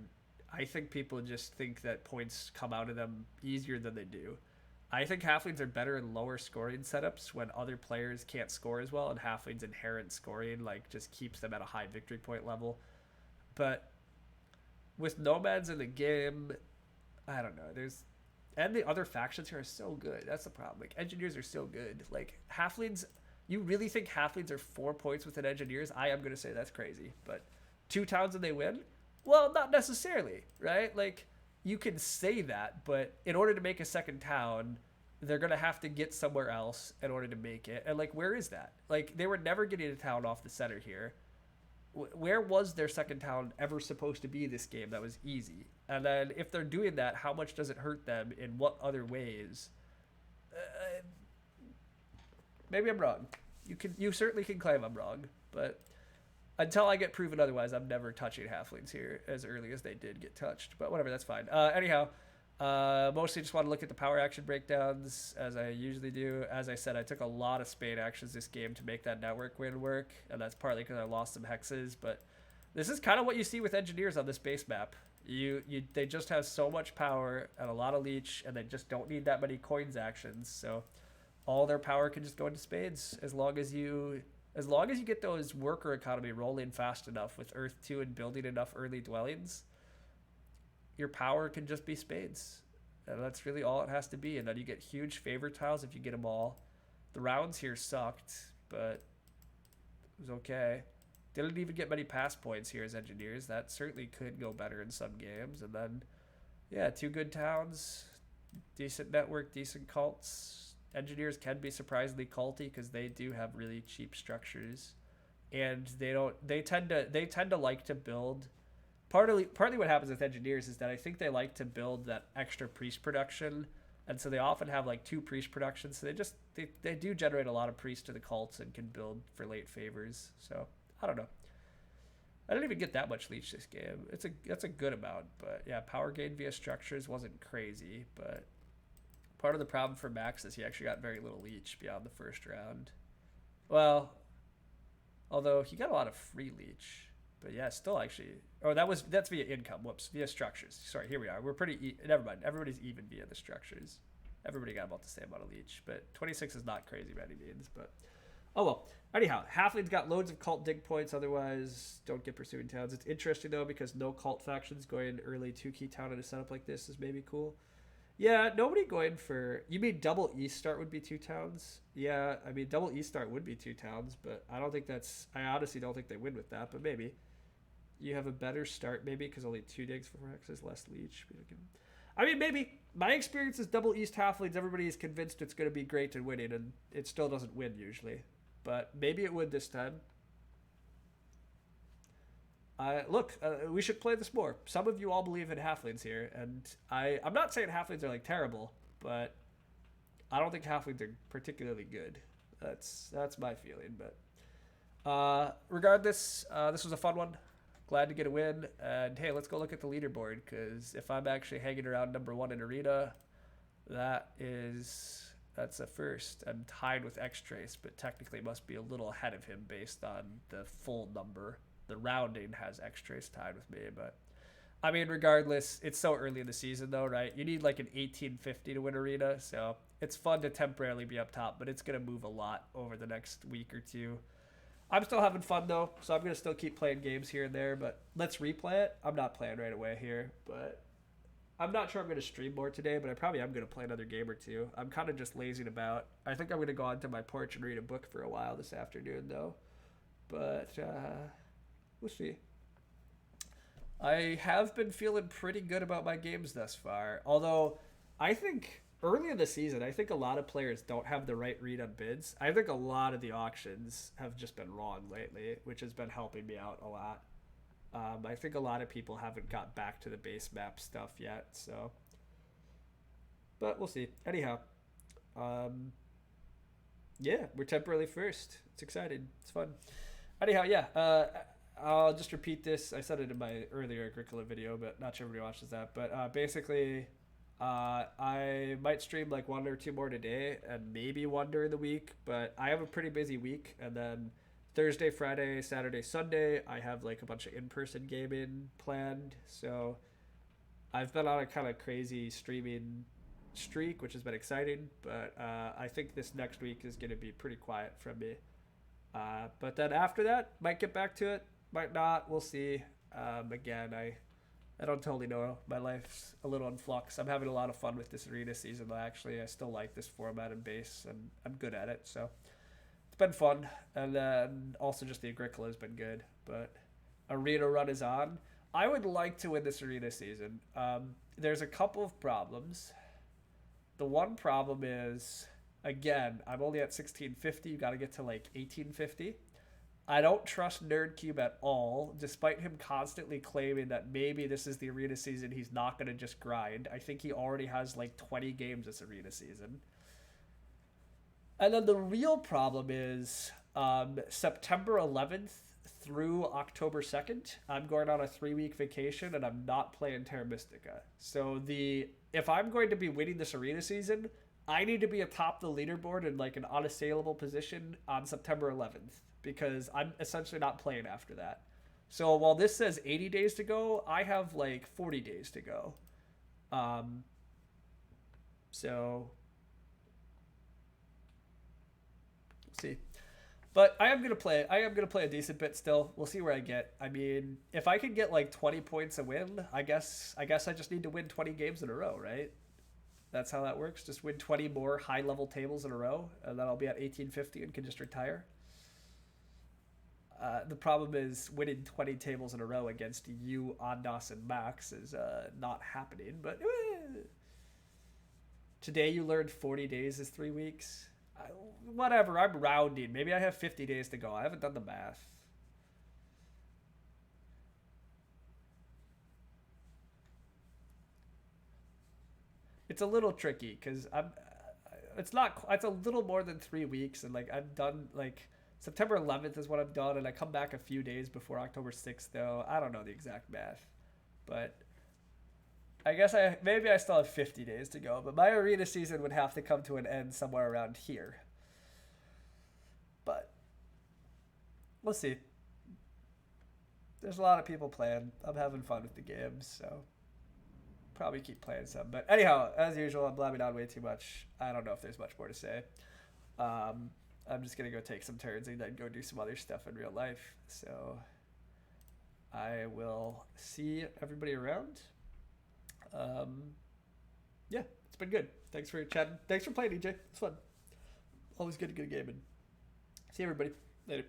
I think people just think that points come out of them easier than they do. I think halflings are better in lower scoring setups when other players can't score as well, and halflings' inherent scoring like just keeps them at a high victory point level. But with nomads in the game, I don't know. And the other factions here are so good. That's the problem. Like, engineers are so good. Like, halflings, you really think halflings are 4 points within engineers? I am going to say that's crazy. But 2 towns and they win? Well, not necessarily, right? Like, you can say that, but in order to make a second town, they're going to have to get somewhere else in order to make it. And, like, where is that? Like, they were never getting a town off the center here. where was their second town ever supposed to be this game that was easy? And then if they're doing that, how much does it hurt them? In what other ways? Uh, Maybe I'm wrong. You certainly can claim I'm wrong, but until I get proven otherwise, I'm never touching halflings here as early as they did get touched. But whatever, that's fine. Anyhow, mostly just want to look at the power action breakdowns as I usually do. As I said, I took a lot of Spade actions this game to make that network win work, and that's partly because I lost some hexes. But this is kind of what you see with engineers on this base map. They just have so much power and a lot of leech, and they just don't need that many coins actions. So all their power can just go into spades as long as you get those worker economy rolling fast enough with Earth 2 and building enough early dwellings. Your power can just be spades. And that's really all it has to be. And then you get huge favor tiles if you get them all. The rounds here sucked, but it was okay. Didn't even get many pass points here as engineers. That certainly could go better in some games. And then, yeah, 2 good towns, decent network, decent cults. Engineers can be surprisingly culty because they do have really cheap structures, and they tend to like to build. Partly what happens with engineers is that I think they like to build that extra priest production, and so they often have like 2 priest productions. So they do generate a lot of priests to the cults and can build for late favors. So I don't know. I didn't even get that much leech this game. That's a good amount, but yeah, power gain via structures wasn't crazy, but part of the problem for Max is he actually got very little leech beyond the first round. Well, although he got a lot of free leech, but yeah, still actually. Oh, that's via income. Whoops, via structures. Sorry, here we are. We're pretty. Never mind. Everybody's even via the structures. Everybody got about the same amount of leech, but 26 is not crazy by any means. But oh well. Anyhow, halflings got loads of cult dig points. Otherwise, don't get pursuing towns. It's interesting though because no cult factions going early 2-key town in a setup like this is maybe cool. Yeah, nobody going for... You mean double East start would be 2 towns? Yeah, I mean, double East start would be 2 towns, but I don't think that's... I honestly don't think they win with that, but maybe. You have a better start, maybe, because only 2 digs for hexes, less leech. I mean, maybe. My experience is double East halflings, everybody is convinced it's going to be great and winning, and it still doesn't win, usually. But maybe it would this time. Look, we should play this more. Some of you all believe in halflings here, and I'm not saying halflings are like terrible, but I don't think halflings are particularly good. That's my feeling. But regardless, this was a fun one. Glad to get a win. And hey, let's go look at the leaderboard, because if I'm actually hanging around number 1 in arena, that's a first. I'm tied with X-Trace, but technically must be a little ahead of him based on the full number. The rounding has X-Trace tied with me, but I mean, regardless, it's so early in the season though, right? You need like an 1850 to win arena, so it's fun to temporarily be up top, but it's going to move a lot over the next week or 2. I'm still having fun though, so I'm going to still keep playing games here and there, but let's replay it. I'm not playing right away here, but I'm not sure I'm going to stream more today, but I probably am going to play another game or 2. I'm kind of just lazing about. I think I'm going to go onto my porch and read a book for a while this afternoon though, but we'll see. I have been feeling pretty good about my games thus far. Although, I think early in the season, I think a lot of players don't have the right read on bids. I think a lot of the auctions have just been wrong lately, which has been helping me out a lot. I think a lot of people haven't got back to the base map stuff yet, so. But we'll see. Anyhow, yeah, we're temporarily first. It's exciting. It's fun. Anyhow, yeah. I'll just repeat this. I said it in my earlier Agricola video, but not sure everybody watches that. But basically, I might stream like 1 or 2 more today, and maybe 1 during the week. But I have a pretty busy week, and then Thursday, Friday, Saturday, Sunday, I have like a bunch of in-person gaming planned. So I've been on a kind of crazy streaming streak, which has been exciting. But I think this next week is going to be pretty quiet from me. But then after that, might get back to it. Might not. We'll see. Again, I don't totally know. My life's a little in flux. I'm having a lot of fun with this arena season, though, actually. I still like this format and base, and I'm good at it. So it's been fun. And then also just the Agricola has been good. But arena run is on. I would like to win this arena season. There's a couple of problems. The one problem is, again, I'm only at 1650. You got to get to like 1850. I don't trust NerdCube at all, despite him constantly claiming that maybe this is the arena season. He's not going to just grind. I think he already has like 20 games this arena season. And then the real problem is September 11th through October 2nd, I'm going on a 3-week vacation and I'm not playing Terra Mystica. So if I'm going to be winning this arena season, I need to be atop the leaderboard in like an unassailable position on September 11th because I'm essentially not playing after that. So while this says 80 days to go, I have like 40 days to go. So see. But I am gonna play. I am gonna play a decent bit still. We'll see where I get. I mean, if I can get like 20 points a win, I guess I just need to win 20 games in a row, right? That's how that works. Just win 20 more high level tables in a row, and then I'll be at 1850 and can just retire. The problem is winning 20 tables in a row against you, Ondas, and Max is not happening. But today you learned 40 days is 3 weeks. Whatever, I'm rounding. Maybe I have 50 days to go. I haven't done the math. It's a little tricky because it's not. It's a little more than 3 weeks, and like I've done like September 11th is what I've done, and I come back a few days before October 6th. Though I don't know the exact math, but I guess maybe I still have 50 days to go. But my arena season would have to come to an end somewhere around here. But we'll see. There's a lot of people playing. I'm having fun with the games, so probably keep playing some. But anyhow, as usual, I'm blabbing on way too much. I don't know if there's much more to say. I'm just gonna go take some turns and then go do some other stuff in real life. So I will see everybody around. Yeah, it's been good. Thanks for chatting. Thanks for playing, EJ. It's fun. Always good to get a game in. See everybody. Later.